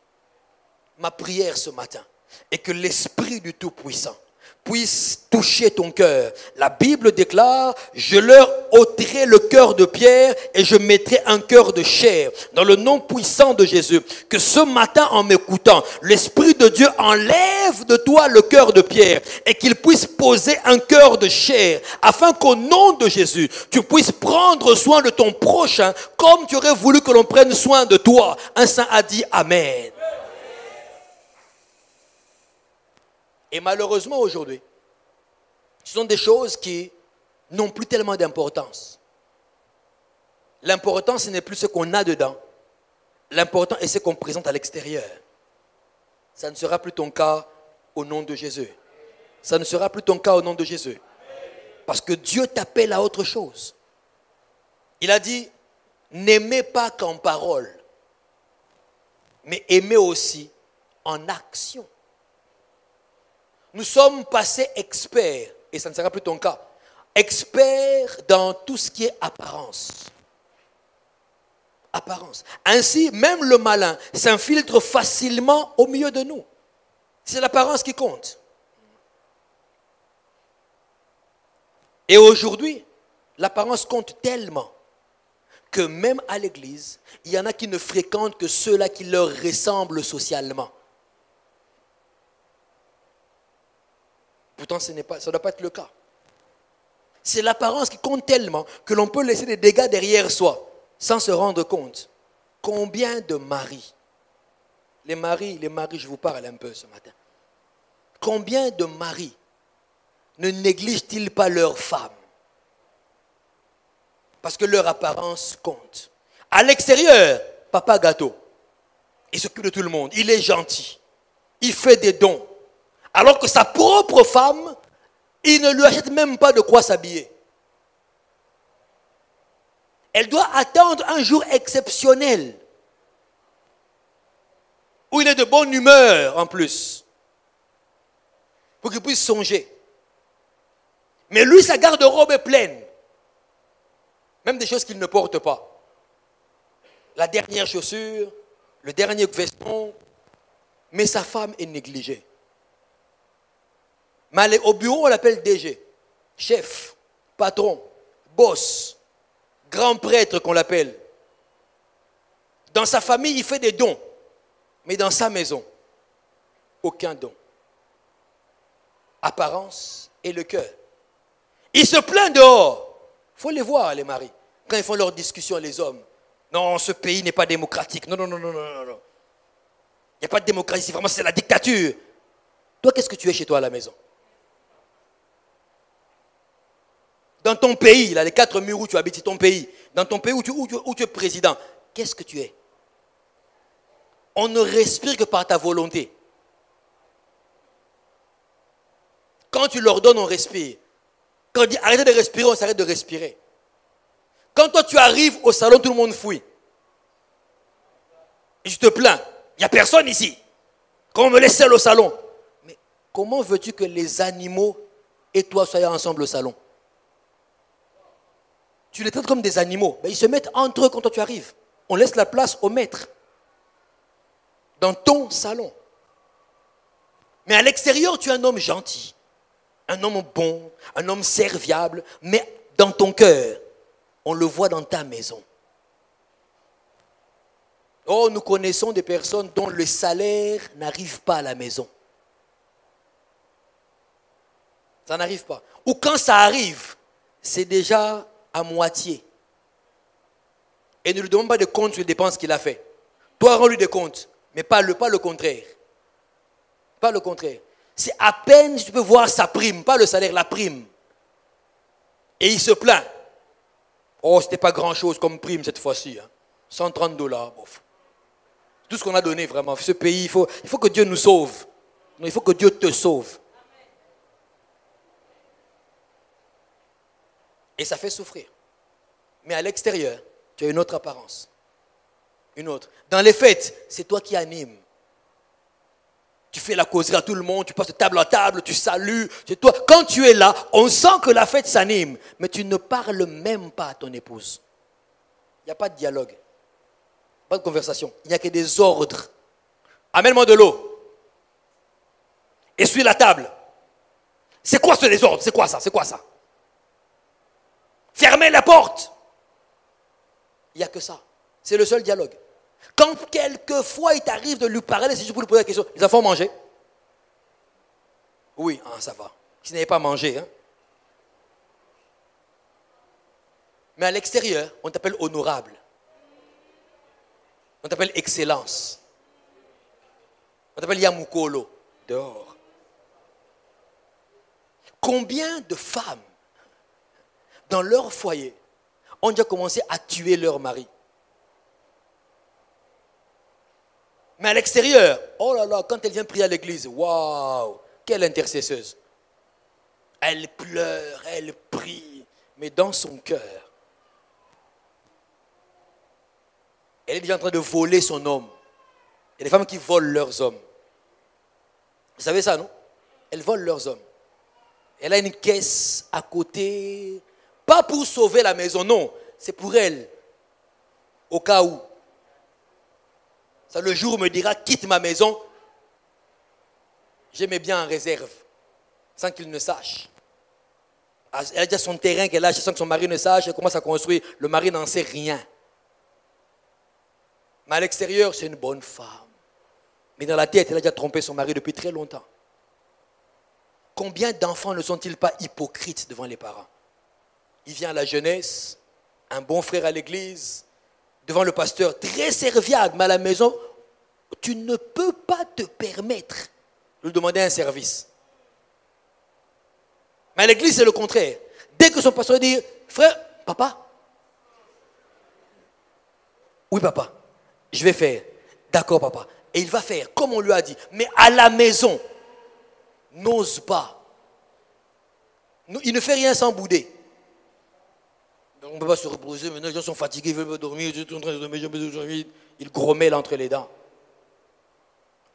Ma prière ce matin est que l'Esprit du Tout-Puissant puisse toucher ton cœur. La Bible déclare, je leur ôterai le cœur de pierre et je mettrai un cœur de chair. Dans le nom puissant de Jésus, que ce matin en m'écoutant, l'Esprit de Dieu enlève de toi le cœur de pierre et qu'il puisse poser un cœur de chair, afin qu'au nom de Jésus, tu puisses prendre soin de ton prochain comme tu aurais voulu que l'on prenne soin de toi. Un saint a dit Amen. Et malheureusement aujourd'hui, ce sont des choses qui n'ont plus tellement d'importance. L'important, ce n'est plus ce qu'on a dedans. L'important est ce qu'on présente à l'extérieur. Ça ne sera plus ton cas au nom de Jésus. Ça ne sera plus ton cas au nom de Jésus. Parce que Dieu t'appelle à autre chose. Il a dit, n'aimez pas qu'en parole, mais aimez aussi en action. Nous sommes passés experts, et ça ne sera plus ton cas, experts dans tout ce qui est apparence. Apparence. Ainsi, même le malin s'infiltre facilement au milieu de nous. C'est l'apparence qui compte. Et aujourd'hui, l'apparence compte tellement que même à l'église, il y en a qui ne fréquentent que ceux-là qui leur ressemblent socialement. Pourtant, ça ne doit pas être le cas. C'est l'apparence qui compte tellement que l'on peut laisser des dégâts derrière soi sans se rendre compte. Combien de maris, les maris, je vous parle un peu ce matin. Combien de maris ne négligent-ils pas leurs femmes? Parce que leur apparence compte. À l'extérieur, papa gâteau. Il s'occupe de tout le monde. Il est gentil. Il fait des dons. Alors que sa propre femme, il ne lui achète même pas de quoi s'habiller. Elle doit attendre un jour exceptionnel, où il est de bonne humeur en plus. pour qu'il puisse songer. Mais lui, sa garde-robe est pleine. Même des choses qu'il ne porte pas. La dernière chaussure, le dernier veston, mais sa femme est négligée. Mais au bureau, on l'appelle DG, chef, patron, boss, grand prêtre qu'on l'appelle. Dans sa famille, il fait des dons, mais dans sa maison, aucun don. Apparence et le cœur. Il se plaint dehors. Il faut les voir, les maris, quand ils font leurs discussions, les hommes. Non, ce pays n'est pas démocratique. Non. Il n'y a pas de démocratie, vraiment c'est la dictature. Toi, qu'est-ce que tu es chez toi à la maison? Dans ton pays, là, les 4 murs où tu habites, c'est ton pays. Dans ton pays où tu es président, qu'est-ce que tu es? On ne respire que par ta volonté. Quand tu leur donnes, on respire. Quand on dit arrêtez de respirer, on s'arrête de respirer. Quand toi tu arrives au salon, tout le monde fouille. Et je te plains, il n'y a personne ici. Quand on me laisse seul au salon. Mais comment veux-tu que les animaux et toi soyez ensemble au salon? Tu les traites comme des animaux. Mais ils se mettent entre eux quand toi tu arrives. On laisse la place au maître. Dans ton salon. Mais à l'extérieur, tu es un homme gentil. Un homme bon, un homme serviable. Mais dans ton cœur, on le voit dans ta maison. Oh, nous connaissons des personnes dont le salaire n'arrive pas à la maison. Ça n'arrive pas. Ou quand ça arrive, c'est déjà à moitié. Et ne lui demande pas de compte sur les dépenses qu'il a fait. Toi, rends-lui des comptes, mais pas le contraire. Pas le contraire. C'est à peine si tu peux voir sa prime, pas le salaire, la prime. Et il se plaint. Oh, c'était pas grand-chose comme prime cette fois-ci. Hein. $130. Bof. Tout ce qu'on a donné vraiment. Ce pays, il faut que Dieu nous sauve. Non, il faut que Dieu te sauve. Et ça fait souffrir. Mais à l'extérieur, tu as une autre apparence. Une autre. Dans les fêtes, c'est toi qui animes. Tu fais la causerie à tout le monde, tu passes de table en table, tu salues. C'est toi. Quand tu es là, on sent que la fête s'anime. Mais tu ne parles même pas à ton épouse. Il n'y a pas de dialogue. Pas de conversation. Il n'y a que des ordres. Amène-moi de l'eau. Essuie la table. C'est quoi ce désordre? C'est quoi ça? C'est quoi ça? Fermez la porte. Il n'y a que ça. C'est le seul dialogue. Quand quelquefois il t'arrive de lui parler, c'est juste pour lui poser la question. Les enfants ont mangé? Oui, ça va. S'ils n'avaient pas mangé. Hein. Mais à l'extérieur, on t'appelle honorable. On t'appelle excellence. On t'appelle Yamukolo. Dehors. Combien de femmes, dans leur foyer, ont déjà commencé à tuer leur mari? Mais à l'extérieur, oh là là, quand elle vient prier à l'église, waouh, quelle intercesseuse. Elle pleure, elle prie, mais dans son cœur, elle est déjà en train de voler son homme. Il y a des femmes qui volent leurs hommes. Vous savez ça, non? Elles volent leurs hommes. Elle a une caisse à côté, pas pour sauver la maison, non, c'est pour elle, au cas où. Ça, le jour où me dira, quitte ma maison, j'ai mes biens en réserve, sans qu'il ne sache. Elle a déjà son terrain qu'elle a, sans que son mari ne sache, elle commence à construire. Le mari n'en sait rien. Mais à l'extérieur, c'est une bonne femme. Mais dans la tête, elle a déjà trompé son mari depuis très longtemps. Combien d'enfants ne sont-ils pas hypocrites devant les parents? Il vient à la jeunesse, un bon frère à l'église, devant le pasteur, très serviable, mais à la maison, tu ne peux pas te permettre de lui demander un service. Mais à l'église, c'est le contraire. Dès que son pasteur dit, frère, papa, oui papa, je vais faire. D'accord papa. Et il va faire comme on lui a dit. Mais à la maison, n'ose pas. Il ne fait rien sans bouder. On ne peut pas se reposer, maintenant les gens sont fatigués, ils veulent dormir, je suis en train de dormir, il grommelle entre les dents.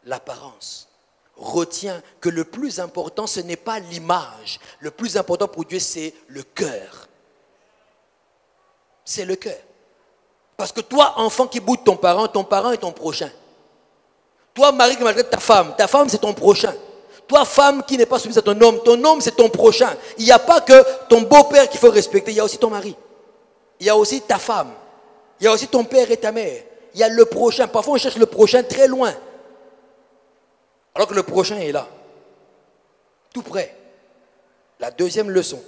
L'apparence. retiens que le plus important, ce n'est pas l'image. Le plus important pour Dieu, c'est le cœur. C'est le cœur. Parce que toi, enfant qui boude ton parent est ton prochain. Toi, mari qui maltraite ta femme c'est ton prochain. Toi, femme qui n'est pas soumise à ton homme c'est ton prochain. Il n'y a pas que ton beau-père qu'il faut respecter, il y a aussi ton mari. Il y a aussi ta femme. Il y a aussi ton père et ta mère. Il y a le prochain. Parfois, on cherche le prochain très loin. Alors que le prochain est là. Tout près. La deuxième leçon,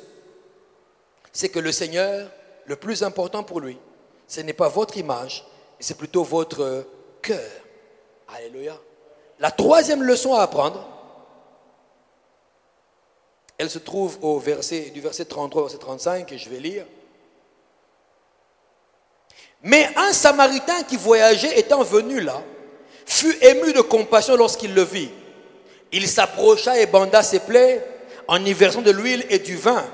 c'est que le Seigneur, le plus important pour lui, ce n'est pas votre image, c'est plutôt votre cœur. Alléluia. La troisième leçon à apprendre, elle se trouve du verset 33 au verset 35, et je vais lire. Mais un Samaritain qui voyageait étant venu là, fut ému de compassion lorsqu'il le vit. Il s'approcha et banda ses plaies en y versant de l'huile et du vin.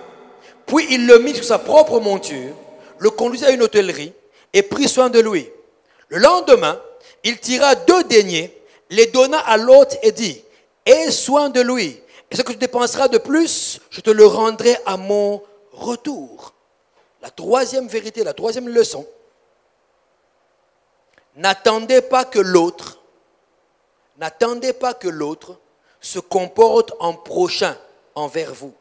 Puis il le mit sur sa propre monture, le conduisit à une hôtellerie et prit soin de lui. Le lendemain, il tira 2 deniers, les donna à l'hôte et dit, « Aie soin de lui, et ce que tu dépenseras de plus, je te le rendrai à mon retour. » La troisième vérité, la troisième leçon, n'attendez pas que l'autre se comporte en prochain envers vous.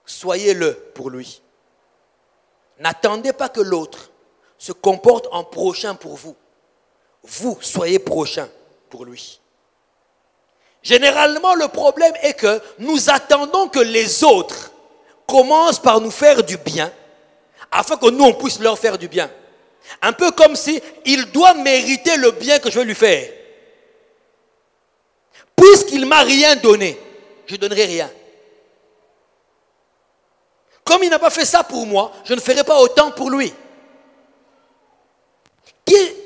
Soyez-le pour lui. N'attendez pas que l'autre se comporte en prochain pour vous. Vous, soyez prochain pour lui. Généralement, le problème est que nous attendons que les autres commencent par nous faire du bien, afin que nous, on puisse leur faire du bien. Un peu comme si il doit mériter le bien que je vais lui faire. Puisqu'il ne m'a rien donné, je ne donnerai rien. Comme il n'a pas fait ça pour moi, je ne ferai pas autant pour lui.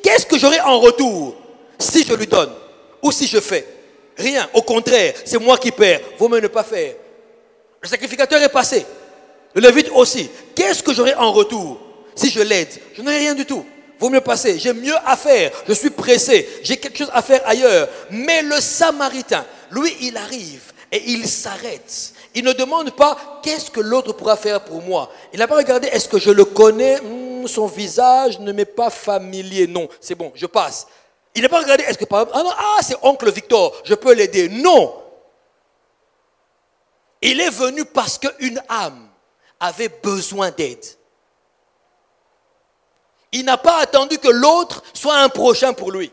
Qu'est-ce que j'aurai en retour si je lui donne ou si je fais? Rien, au contraire, c'est moi qui perds. Vaut mieux ne pas faire. Le sacrificateur est passé. Le lévite aussi. Qu'est-ce que j'aurai en retour si je l'aide? Je n'aurai rien du tout. Vaut mieux passer. J'ai mieux à faire. Je suis pressé. J'ai quelque chose à faire ailleurs. Mais le Samaritain, lui, il arrive et il s'arrête. Il ne demande pas qu'est-ce que l'autre pourra faire pour moi. Il n'a pas regardé est-ce que je le connais. Son visage ne m'est pas familier. Non, c'est bon, je passe. Il n'a pas regardé est-ce que par exemple, c'est oncle Victor, je peux l'aider. Non. Il est venu parce qu'une âme avait besoin d'aide. Il n'a pas attendu que l'autre soit un prochain pour lui.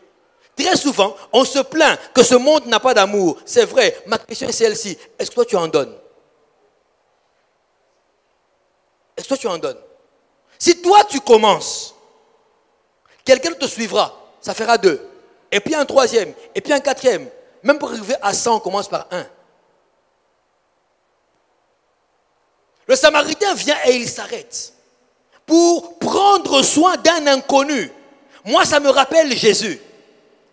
Très souvent, on se plaint que ce monde n'a pas d'amour. C'est vrai. Ma question est celle-ci. Est-ce que toi tu en donnes? Est-ce que toi tu en donnes? Si toi tu commences, quelqu'un te suivra. Ça fera 2. Et puis un 3e. Et puis un 4e. Même pour arriver à 100, on commence par 1. Le Samaritain vient et il s'arrête pour prendre soin d'un inconnu. Moi, ça me rappelle Jésus,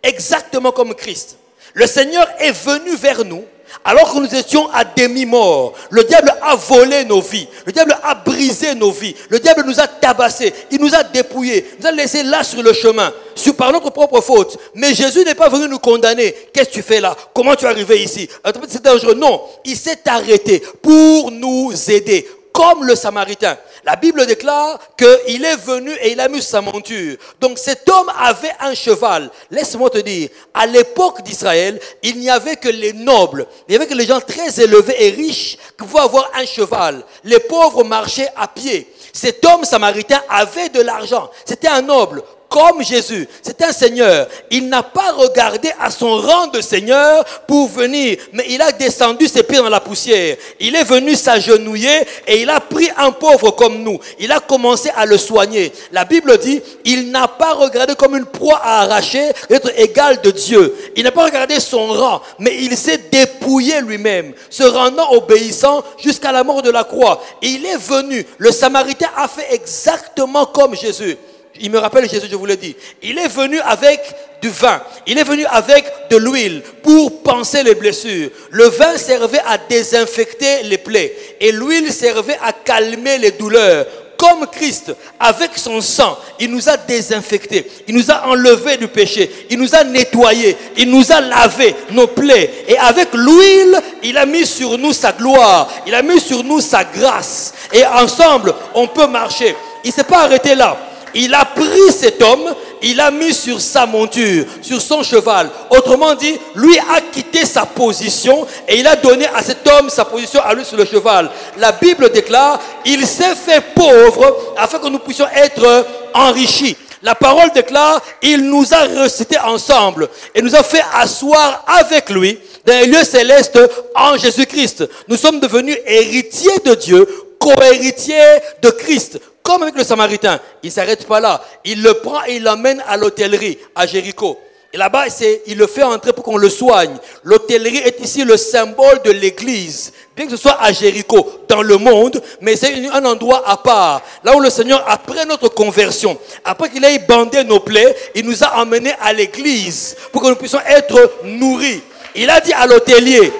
exactement comme Christ. Le Seigneur est venu vers nous alors que nous étions à demi-mort. Le diable a volé nos vies. Le diable a brisé nos vies. Le diable nous a tabassés. Il nous a dépouillés. Il nous a laissés là sur le chemin, par notre propre faute. Mais Jésus n'est pas venu nous condamner. Qu'est-ce que tu fais là? Comment tu es arrivé ici? C'est dangereux. Non, il s'est arrêté pour nous aider. Comme le Samaritain. La Bible déclare qu'il est venu et il a mis sa monture. Donc cet homme avait un cheval. Laisse-moi te dire, à l'époque d'Israël, il n'y avait que les nobles. Il n'y avait que les gens très élevés et riches qui pouvaient avoir un cheval. Les pauvres marchaient à pied. Cet homme samaritain avait de l'argent. C'était un noble. Comme Jésus, c'est un Seigneur. Il n'a pas regardé à son rang de Seigneur pour venir, mais il a descendu ses pieds dans la poussière. Il est venu s'agenouiller et il a pris un pauvre comme nous. Il a commencé à le soigner. La Bible dit, il n'a pas regardé comme une proie à arracher, d'être égal de Dieu. Il n'a pas regardé son rang, mais il s'est dépouillé lui-même, se rendant obéissant jusqu'à la mort de la croix. Et il est venu. Le Samaritain a fait exactement comme Jésus. Il me rappelle Jésus, je vous l'ai dit. Il est venu avec du vin. Il est venu avec de l'huile pour panser les blessures. Le vin servait à désinfecter les plaies. Et l'huile servait à calmer les douleurs. comme Christ, avec son sang, il nous a désinfectés, il nous a enlevés du péché, il nous a nettoyés, il nous a lavé nos plaies. Et avec l'huile, il a mis sur nous sa gloire, il a mis sur nous sa grâce. Et ensemble, on peut marcher. Il ne s'est pas arrêté là. Il a pris cet homme, il l'a mis sur sa monture, sur son cheval. Autrement dit, lui a quitté sa position et il a donné à cet homme sa position à lui sur le cheval. La Bible déclare, il s'est fait pauvre afin que nous puissions être enrichis. La parole déclare, il nous a ressuscités ensemble et nous a fait asseoir avec lui dans les lieux célestes en Jésus-Christ. Nous sommes devenus héritiers de Dieu, co-héritiers de Christ. Comme avec le Samaritain, il ne s'arrête pas là. Il le prend et il l'emmène à l'hôtellerie, à Jéricho. Et là-bas, il le fait entrer pour qu'on le soigne. L'hôtellerie est ici le symbole de l'église. Bien que ce soit à Jéricho, dans le monde, mais c'est un endroit à part. Là où le Seigneur, après notre conversion, après qu'il ait bandé nos plaies, il nous a emmenés à l'église pour que nous puissions être nourris. Il a dit à l'hôtelier,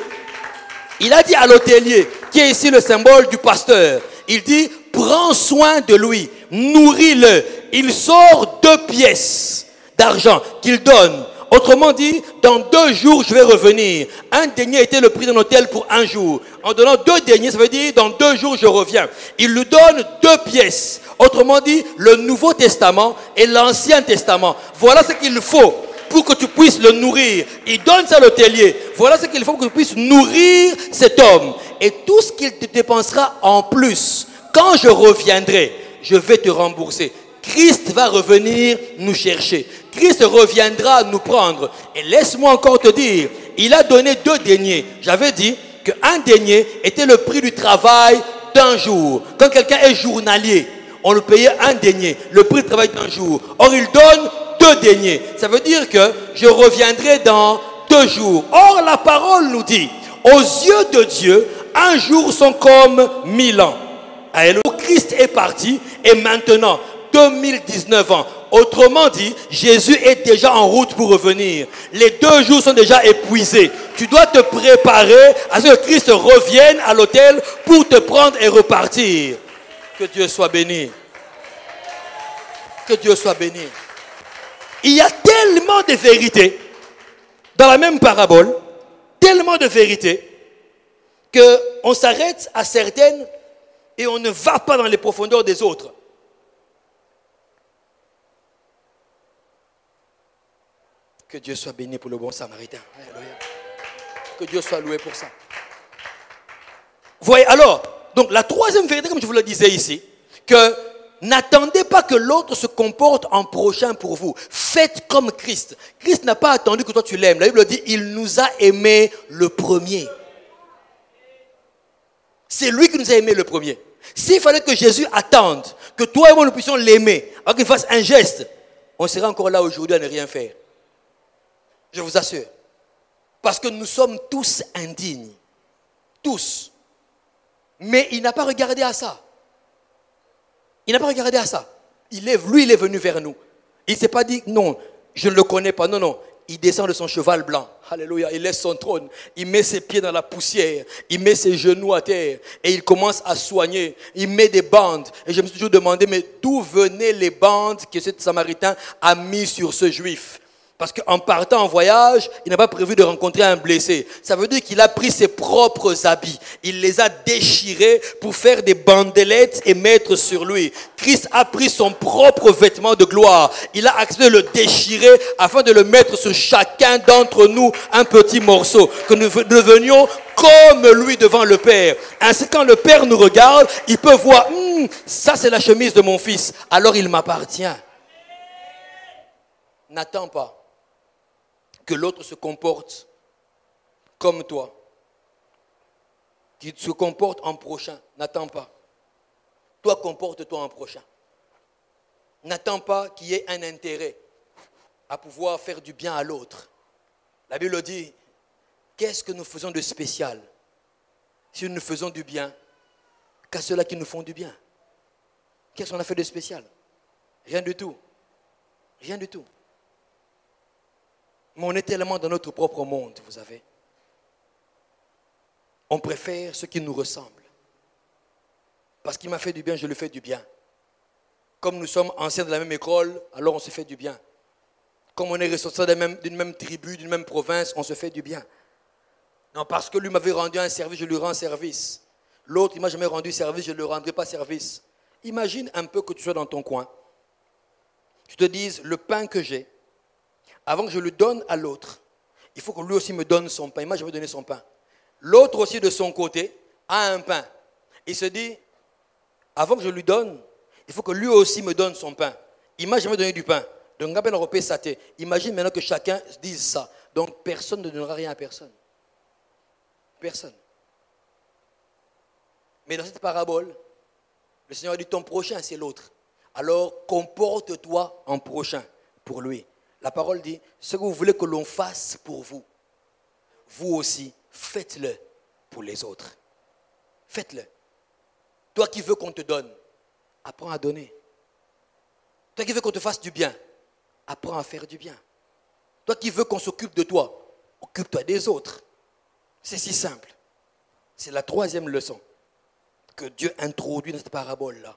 qui est ici le symbole du pasteur, il dit, prends soin de lui, nourris-le. Il sort 2 pièces d'argent qu'il donne. Autrement dit, dans 2 jours, je vais revenir. 1 denier était le prix d'un hôtel pour 1 jour. En donnant 2 deniers, ça veut dire, dans 2 jours, je reviens. Il lui donne 2 pièces. Autrement dit, le Nouveau Testament et l'Ancien Testament. Voilà ce qu'il faut pour que tu puisses le nourrir. Il donne ça à l'hôtelier. Voilà ce qu'il faut pour que tu puisses nourrir cet homme. Et tout ce qu'il te dépensera en plus, quand je reviendrai, je vais te rembourser. Christ va revenir nous chercher. Christ reviendra nous prendre. Et laisse-moi encore te dire, il a donné 2 deniers. J'avais dit qu'un denier était le prix du travail d'1 jour. Quand quelqu'un est journalier, on le payait 1 denier, le prix du travail d'1 jour. Or, il donne 2 deniers. Ça veut dire que je reviendrai dans 2 jours. Or, la parole nous dit, aux yeux de Dieu, 1 jour sont comme 1000 ans. Alors, Christ est parti et maintenant, 2019 ans. Autrement dit, Jésus est déjà en route pour revenir. Les 2 jours sont déjà épuisés. Tu dois te préparer à ce que Christ revienne à l'autel pour te prendre et repartir. Que Dieu soit béni. Que Dieu soit béni. Il y a tellement de vérités dans la même parabole, tellement de vérités, qu'on s'arrête à certaines et on ne va pas dans les profondeurs des autres. Que Dieu soit béni pour le bon Samaritain. Alléluia. Que Dieu soit loué pour ça. Voyez, alors, donc la troisième vérité, comme je vous le disais ici, que n'attendez pas que l'autre se comporte en prochain pour vous. Faites comme Christ. Christ n'a pas attendu que toi tu l'aimes. La Bible dit, il nous a aimés le premier. C'est lui qui nous a aimés le premier. S'il fallait que Jésus attende, que toi et moi nous puissions l'aimer, alors qu'il fasse un geste, on serait encore là aujourd'hui à ne rien faire. Je vous assure. Parce que nous sommes tous indignes. Tous. Mais il n'a pas regardé à ça. Il n'a pas regardé à ça. Lui, il est venu vers nous. Il ne s'est pas dit, non, je ne le connais pas. Non, non. Il descend de son cheval blanc. Alléluia. Il laisse son trône. Il met ses pieds dans la poussière. Il met ses genoux à terre. Et il commence à soigner. Il met des bandes. Et je me suis toujours demandé, mais d'où venaient les bandes que ce Samaritain a mis sur ce Juif? Parce qu'en partant en voyage, il n'a pas prévu de rencontrer un blessé. Ça veut dire qu'il a pris ses propres habits. Il les a déchirés pour faire des bandelettes et mettre sur lui. Christ a pris son propre vêtement de gloire. Il a accepté de le déchirer afin de le mettre sur chacun d'entre nous un petit morceau. Que nous devenions comme lui devant le Père. Ainsi, quand le Père nous regarde, il peut voir, ça c'est la chemise de mon fils. Alors il m'appartient. N'attends pas que l'autre se comporte comme toi, qu'il se comporte en prochain. N'attends pas. Toi, comporte-toi en prochain. N'attends pas qu'il y ait un intérêt à pouvoir faire du bien à l'autre. La Bible dit, qu'est-ce que nous faisons de spécial si nous ne faisons du bien qu'à ceux-là qui nous font du bien? Qu'est-ce qu'on a fait de spécial? Rien du tout. Rien du tout. Mais on est tellement dans notre propre monde, vous savez. On préfère ceux qui nous ressemblent. Parce qu'il m'a fait du bien, je lui fais du bien. Comme nous sommes anciens de la même école, alors on se fait du bien. Comme on est ressortissants d'une même tribu, d'une même province, on se fait du bien. Non, parce que lui m'avait rendu un service, je lui rends service. L'autre, il ne m'a jamais rendu service, je ne lui rendrai pas service. Imagine un peu que tu sois dans ton coin. Tu te dises, le pain que j'ai, avant que je le donne à l'autre, il faut que lui aussi me donne son pain. Moi, je vais donner son pain. L'autre aussi, de son côté, a un pain. Il se dit, avant que je lui donne, il faut que lui aussi me donne son pain. Il ne m'a jamais donné du pain. Donc, imagine maintenant que chacun dise ça. Donc, personne ne donnera rien à personne. Personne. Mais dans cette parabole, le Seigneur dit, ton prochain, c'est l'autre. Alors, comporte-toi en prochain pour lui. La parole dit, ce que vous voulez que l'on fasse pour vous, vous aussi, faites-le pour les autres. Faites-le. Toi qui veux qu'on te donne, apprends à donner. Toi qui veux qu'on te fasse du bien, apprends à faire du bien. Toi qui veux qu'on s'occupe de toi, occupe-toi des autres. C'est si simple. C'est la troisième leçon que Dieu introduit dans cette parabole-là.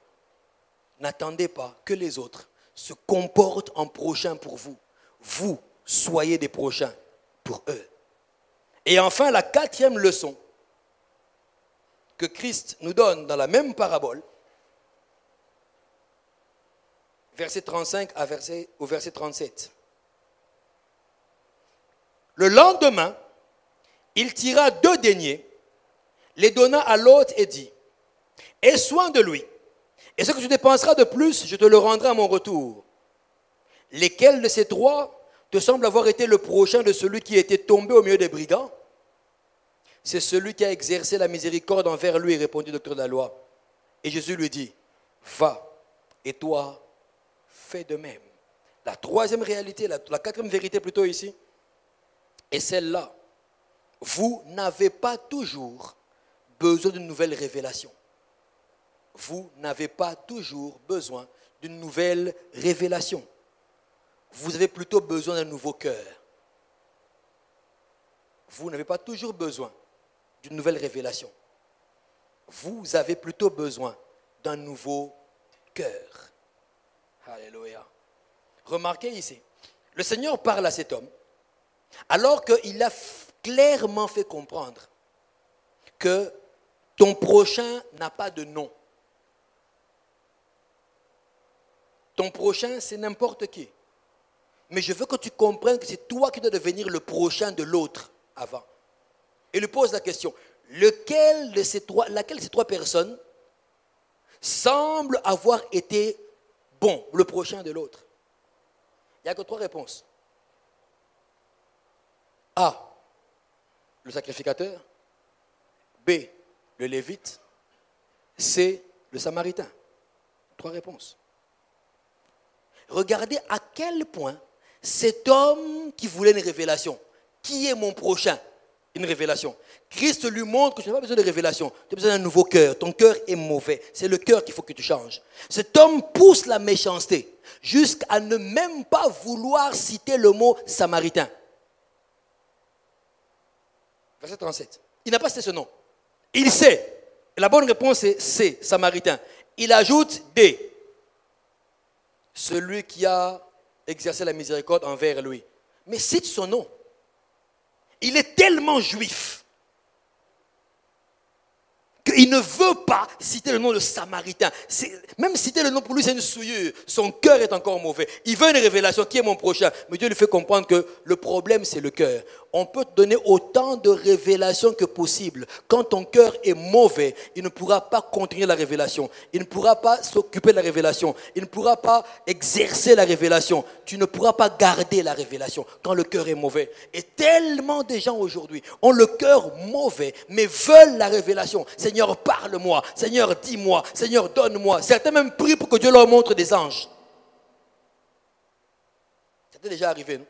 N'attendez pas que les autres se comportent en prochain pour vous. Vous, soyez des prochains pour eux. Et enfin, la quatrième leçon que Christ nous donne dans la même parabole, verset 35 au verset 37. Le lendemain, il tira 2 deniers, les donna à l'autre et dit, « Aie soin de lui, et ce que tu dépenseras de plus, je te le rendrai à mon retour. » Lesquels de ces 3 te semblent avoir été le prochain de celui qui était tombé au milieu des brigands? C'est celui qui a exercé la miséricorde envers lui, répondit le docteur de la loi. Et Jésus lui dit, va, et toi, fais de même. La troisième réalité, la quatrième vérité plutôt ici, est celle-là. Vous n'avez pas toujours besoin d'une nouvelle révélation. Vous n'avez pas toujours besoin d'une nouvelle révélation. Vous avez plutôt besoin d'un nouveau cœur. Vous n'avez pas toujours besoin d'une nouvelle révélation. Vous avez plutôt besoin d'un nouveau cœur. Alléluia. Remarquez ici, le Seigneur parle à cet homme alors qu'il a clairement fait comprendre que ton prochain n'a pas de nom. Ton prochain, c'est n'importe qui. Mais je veux que tu comprennes que c'est toi qui dois devenir le prochain de l'autre avant. Et lui pose la question, laquelle de ces 3 personnes semble avoir été bon, le prochain de l'autre? Il n'y a que 3 réponses. A, le sacrificateur. B, le lévite. C, le samaritain. 3 réponses. Regardez à quel point cet homme qui voulait une révélation, qui est mon prochain? Une révélation. Christ lui montre que tu n'as pas besoin de révélation. Tu as besoin d'un nouveau cœur. Ton cœur est mauvais. C'est le cœur qu'il faut que tu changes. Cet homme pousse la méchanceté jusqu'à ne même pas vouloir citer le mot samaritain. Verset 37. Il n'a pas cité ce nom. Il sait. Et la bonne réponse est C, samaritain. Il ajoute D. Celui qui a exercé la miséricorde envers lui. Mais cite son nom. Il est tellement juif qu'il ne veut pas citer le nom de Samaritain. Même citer le nom pour lui, c'est une souillure. Son cœur est encore mauvais. Il veut une révélation. Qui est mon prochain? Mais Dieu lui fait comprendre que le problème, c'est le cœur. On peut te donner autant de révélations que possible. Quand ton cœur est mauvais, il ne pourra pas continuer la révélation. Il ne pourra pas s'occuper de la révélation. Il ne pourra pas exercer la révélation. Tu ne pourras pas garder la révélation quand le cœur est mauvais. Et tellement de gens aujourd'hui ont le cœur mauvais, mais veulent la révélation. Seigneur, parle-moi. Seigneur, dis-moi. Seigneur, donne-moi. Certains même prient pour que Dieu leur montre des anges. Ça t'est déjà arrivé, non?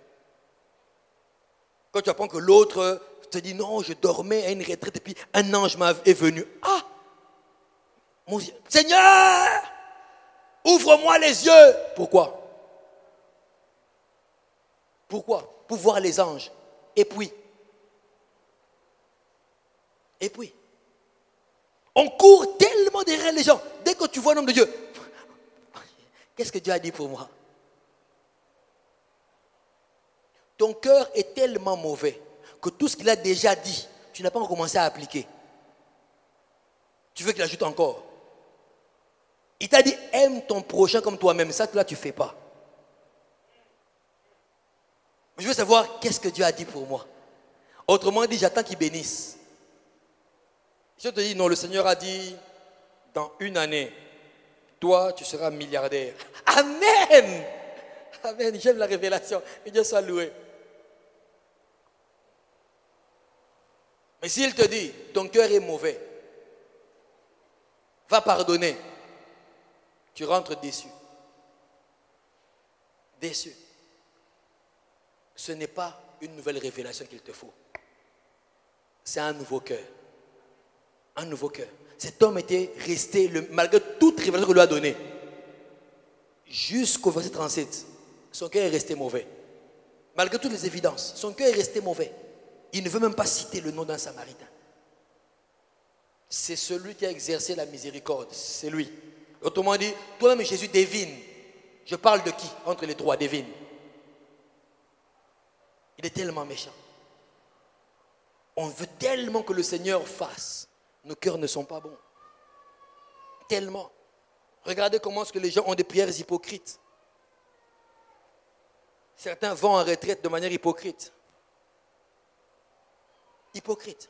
Quand tu apprends que l'autre te dit non, je dormais à une retraite et puis un ange est venu. Ah! Mon Dieu. Seigneur! Ouvre-moi les yeux! Pourquoi? Pourquoi? Pour voir les anges. Et puis? On court tellement derrière les gens. Dès que tu vois un homme de Dieu, Qu'est-ce que Dieu a dit pour moi? Ton cœur est tellement mauvais que tout ce qu'il a déjà dit, tu n'as pas encore commencé à appliquer. Tu veux qu'il ajoute encore. Il t'a dit, aime ton prochain comme toi-même. Ça, là, tu ne fais pas. Je veux savoir qu'est-ce que Dieu a dit pour moi. Autrement dit, j'attends qu'il bénisse. Si je te dis, non, le Seigneur a dit, dans 1 année, toi, tu seras milliardaire. Amen! Amen, j'aime la révélation. Que Dieu soit loué. Mais s'il te dit, ton cœur est mauvais, va pardonner, tu rentres déçu. Déçu. Ce n'est pas une nouvelle révélation qu'il te faut. C'est un nouveau cœur. Un nouveau cœur. Cet homme était resté, malgré toute révélation qu'on lui a donnée, jusqu'au verset 37, son cœur est resté mauvais. Malgré toutes les évidences, son cœur est resté mauvais. Il ne veut même pas citer le nom d'un Samaritain. C'est celui qui a exercé la miséricorde. C'est lui. Autrement dit, toi-même Jésus devine. Je parle de qui entre les trois? Devine. Il est tellement méchant. On veut tellement que le Seigneur fasse. Nos cœurs ne sont pas bons. Tellement. Regardez comment est-ce que les gens ont des prières hypocrites. Certains vont en retraite de manière hypocrite. Hypocrite.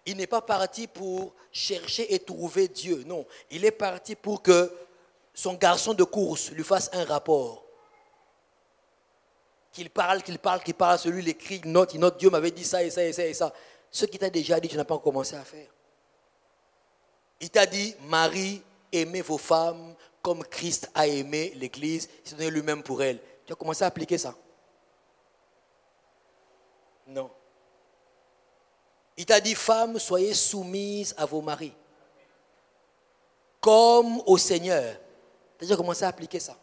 Il n'est pas parti pour chercher et trouver Dieu. Non. Il est parti pour que son garçon de course lui fasse un rapport. Qu'il parle à celui, il écrit, il note, Dieu m'avait dit ça et ça et ça et ça. Ce qu'il t'a déjà dit, tu n'as pas commencé à faire. Il t'a dit, Marie, aimez vos femmes comme Christ a aimé l'Église, il s'est donné lui-même pour elle. Tu as commencé à appliquer ça? Non. Il t'a dit, femmes, soyez soumises à vos maris, comme au Seigneur. Tu as déjà commencé à appliquer ça?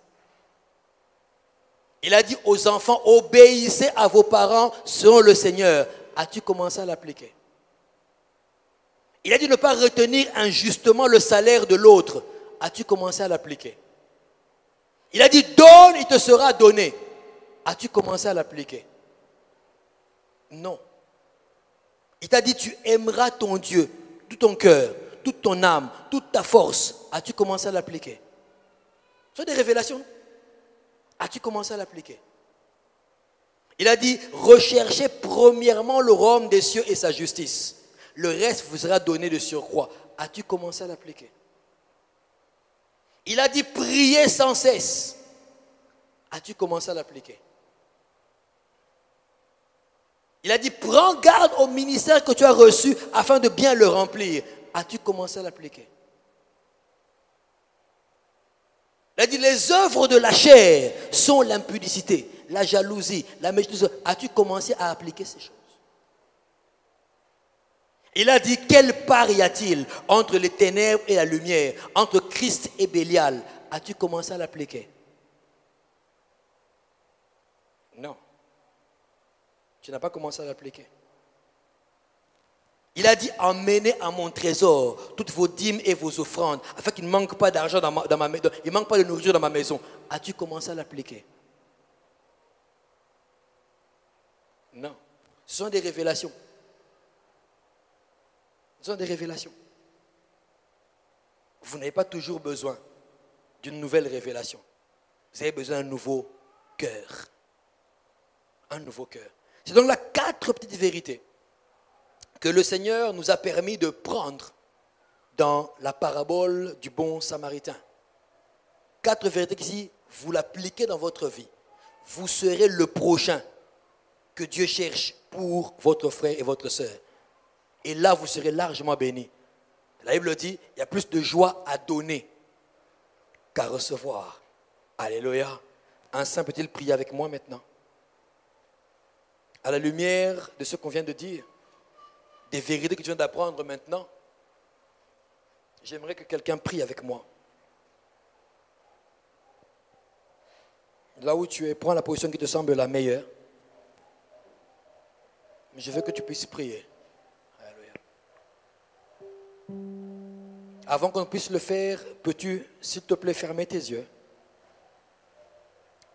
Il a dit aux enfants, obéissez à vos parents selon le Seigneur. As-tu commencé à l'appliquer? Il a dit ne pas retenir injustement le salaire de l'autre. As-tu commencé à l'appliquer? Il a dit donne, il te sera donné. As-tu commencé à l'appliquer? Non. Il t'a dit tu aimeras ton Dieu, tout ton cœur, toute ton âme, toute ta force. As-tu commencé à l'appliquer? Ce sont des révélations. As-tu commencé à l'appliquer? Il a dit, recherchez premièrement le royaume des cieux et sa justice. Le reste vous sera donné de surcroît. As-tu commencé à l'appliquer? Il a dit, priez sans cesse. As-tu commencé à l'appliquer? Il a dit, prends garde au ministère que tu as reçu afin de bien le remplir. As-tu commencé à l'appliquer? Il a dit, les œuvres de la chair sont l'impudicité, la jalousie, la méchanceté. As-tu commencé à appliquer ces choses? Il a dit, quelle part y a-t-il entre les ténèbres et la lumière, entre Christ et Bélial? As-tu commencé à l'appliquer? Non. Tu n'as pas commencé à l'appliquer. Il a dit, emmenez à mon trésor toutes vos dîmes et vos offrandes, afin qu'il ne manque pas d'argent dans ma maison, il ne manque pas de nourriture dans ma maison. As-tu commencé à l'appliquer? Non. Ce sont des révélations. Ce sont des révélations. Vous n'avez pas toujours besoin d'une nouvelle révélation. Vous avez besoin d'un nouveau cœur. Un nouveau cœur. C'est donc là 4 petites vérités que le Seigneur nous a permis de prendre dans la parabole du bon Samaritain. 4 vérités qui, si vous l'appliquez dans votre vie, vous serez le prochain que Dieu cherche pour votre frère et votre sœur. Et là, vous serez largement bénis. La Bible dit, il y a plus de joie à donner qu'à recevoir. Alléluia. Un saint peut-il prier avec moi maintenant? À la lumière de ce qu'on vient de dire, des vérités que tu viens d'apprendre maintenant, j'aimerais que quelqu'un prie avec moi. Là où tu es, prends la position qui te semble la meilleure. Mais je veux que tu puisses prier. Alléluia. Avant qu'on puisse le faire, peux-tu, s'il te plaît, fermer tes yeux?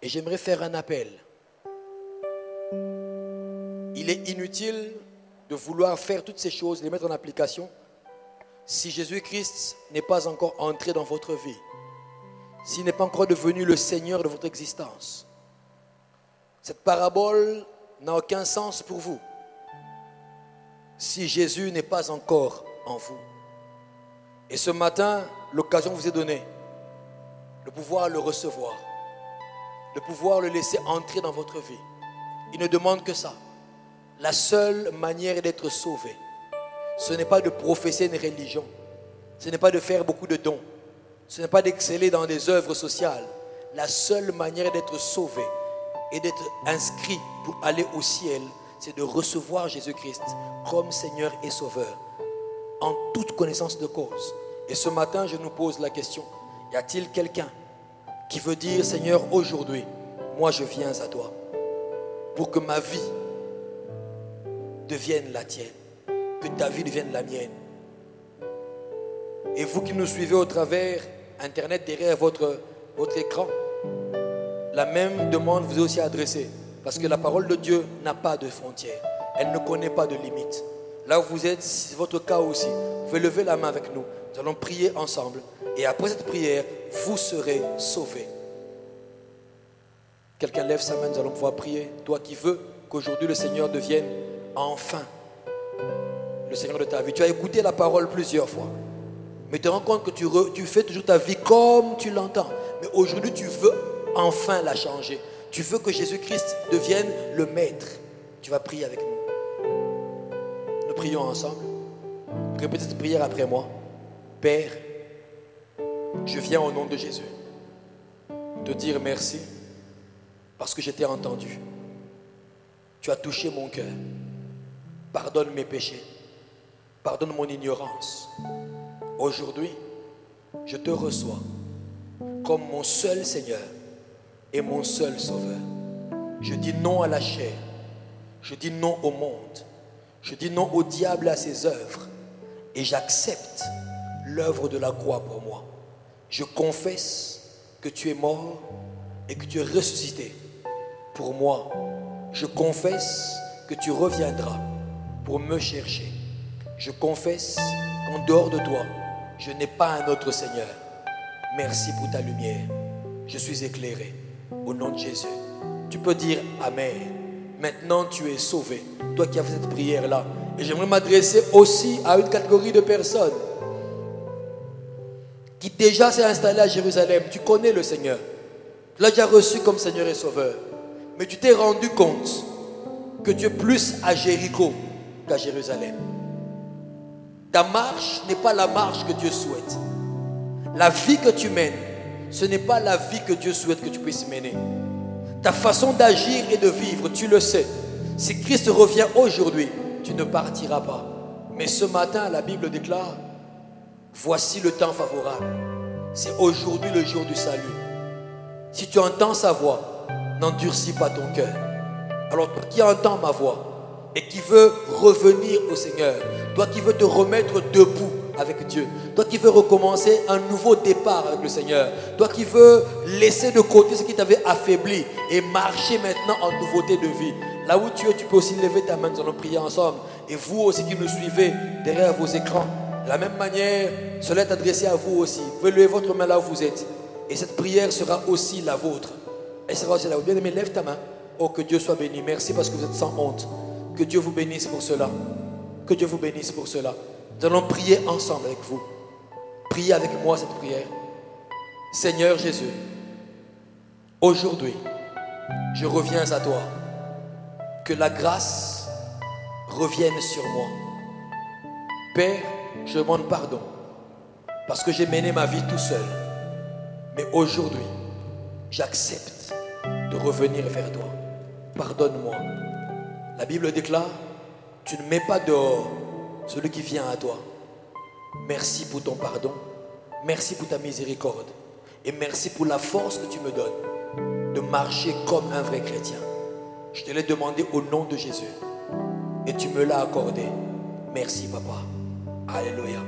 Et j'aimerais faire un appel. Il est inutile de vouloir faire toutes ces choses, les mettre en application, si Jésus-Christ n'est pas encore entré dans votre vie, s'il n'est pas encore devenu le Seigneur de votre existence. Cette parabole n'a aucun sens pour vous si Jésus n'est pas encore en vous. Et ce matin, l'occasion vous est donnée de pouvoir le recevoir, de pouvoir le laisser entrer dans votre vie. Il ne demande que ça. La seule manière d'être sauvé, ce n'est pas de professer une religion, ce n'est pas de faire beaucoup de dons, ce n'est pas d'exceller dans des œuvres sociales. La seule manière d'être sauvé et d'être inscrit pour aller au ciel, c'est de recevoir Jésus-Christ comme Seigneur et Sauveur, en toute connaissance de cause. Et ce matin, je nous pose la question, y a-t-il quelqu'un qui veut dire, Seigneur, aujourd'hui, moi je viens à toi, pour que ma vie devienne la tienne, que ta vie devienne la mienne. Et vous qui nous suivez au travers Internet, derrière votre écran, la même demande vous est aussi adressée. Parce que la parole de Dieu n'a pas de frontières. Elle ne connaît pas de limites. Là où vous êtes, si c'est votre cas aussi, vous pouvez lever la main avec nous. Nous allons prier ensemble. Et après cette prière, vous serez sauvés. Quelqu'un lève sa main, nous allons pouvoir prier. Toi qui veux qu'aujourd'hui le Seigneur devienne enfin le Seigneur de ta vie. Tu as écouté la parole plusieurs fois. Mais tu te rends compte que tu fais toujours ta vie comme tu l'entends. Mais aujourd'hui, tu veux enfin la changer. Tu veux que Jésus-Christ devienne le maître. Tu vas prier avec nous. Nous prions ensemble. Répétez cette prière après moi. Père, je viens au nom de Jésus te dire merci parce que je t'ai entendu. Tu as touché mon cœur. Pardonne mes péchés. Pardonne mon ignorance. Aujourd'hui, je te reçois comme mon seul Seigneur et mon seul Sauveur. Je dis non à la chair. Je dis non au monde. Je dis non au diable et à ses œuvres. Et j'accepte l'œuvre de la croix pour moi. Je confesse que tu es mort et que tu es ressuscité pour moi. Je confesse que tu reviendras pour me chercher. Je confesse qu'en dehors de toi, je n'ai pas un autre Seigneur. Merci pour ta lumière. Je suis éclairé. Au nom de Jésus. Tu peux dire Amen. Maintenant tu es sauvé. Toi qui as fait cette prière-là. Et j'aimerais m'adresser aussi à une catégorie de personnes qui déjà s'est installée à Jérusalem. Tu connais le Seigneur. Tu l'as déjà reçu comme Seigneur et Sauveur. Mais tu t'es rendu compte que tu es plus à Jéricho qu'à Jérusalem. Ta marche n'est pas la marche que Dieu souhaite. La vie que tu mènes, ce n'est pas la vie que Dieu souhaite que tu puisses mener. Ta façon d'agir et de vivre, tu le sais. Si Christ revient aujourd'hui, tu ne partiras pas. Mais ce matin, la Bible déclare, voici le temps favorable. C'est aujourd'hui le jour du salut. Si tu entends sa voix, n'endurcis pas ton cœur. Alors toi qui entends ma voix et qui veux revenir au Seigneur, toi qui veux te remettre debout avec Dieu, toi qui veux recommencer un nouveau départ avec le Seigneur, toi qui veux laisser de côté ce qui t'avait affaibli et marcher maintenant en nouveauté de vie, là où tu es, tu peux aussi lever ta main, nous allons prier ensemble. Et vous aussi qui nous suivez derrière vos écrans, de la même manière, cela est adressé à vous aussi. Vous pouvez lever votre main là où vous êtes. Et cette prière sera aussi la vôtre. Elle sera aussi la vôtre. Bien aimé, lève ta main. Oh, que Dieu soit béni. Merci parce que vous êtes sans honte. Que Dieu vous bénisse pour cela. Que Dieu vous bénisse pour cela. Nous allons prier ensemble avec vous. Priez avec moi cette prière. Seigneur Jésus, aujourd'hui, je reviens à toi. Que la grâce revienne sur moi. Père, je demande pardon parce que j'ai mené ma vie tout seul. Mais aujourd'hui, j'accepte de revenir vers toi. Pardonne-moi. La Bible déclare, tu ne mets pas dehors celui qui vient à toi. Merci pour ton pardon. Merci pour ta miséricorde. Et merci pour la force que tu me donnes de marcher comme un vrai chrétien. Je te l'ai demandé au nom de Jésus. Et tu me l'as accordé. Merci, Papa. Alléluia.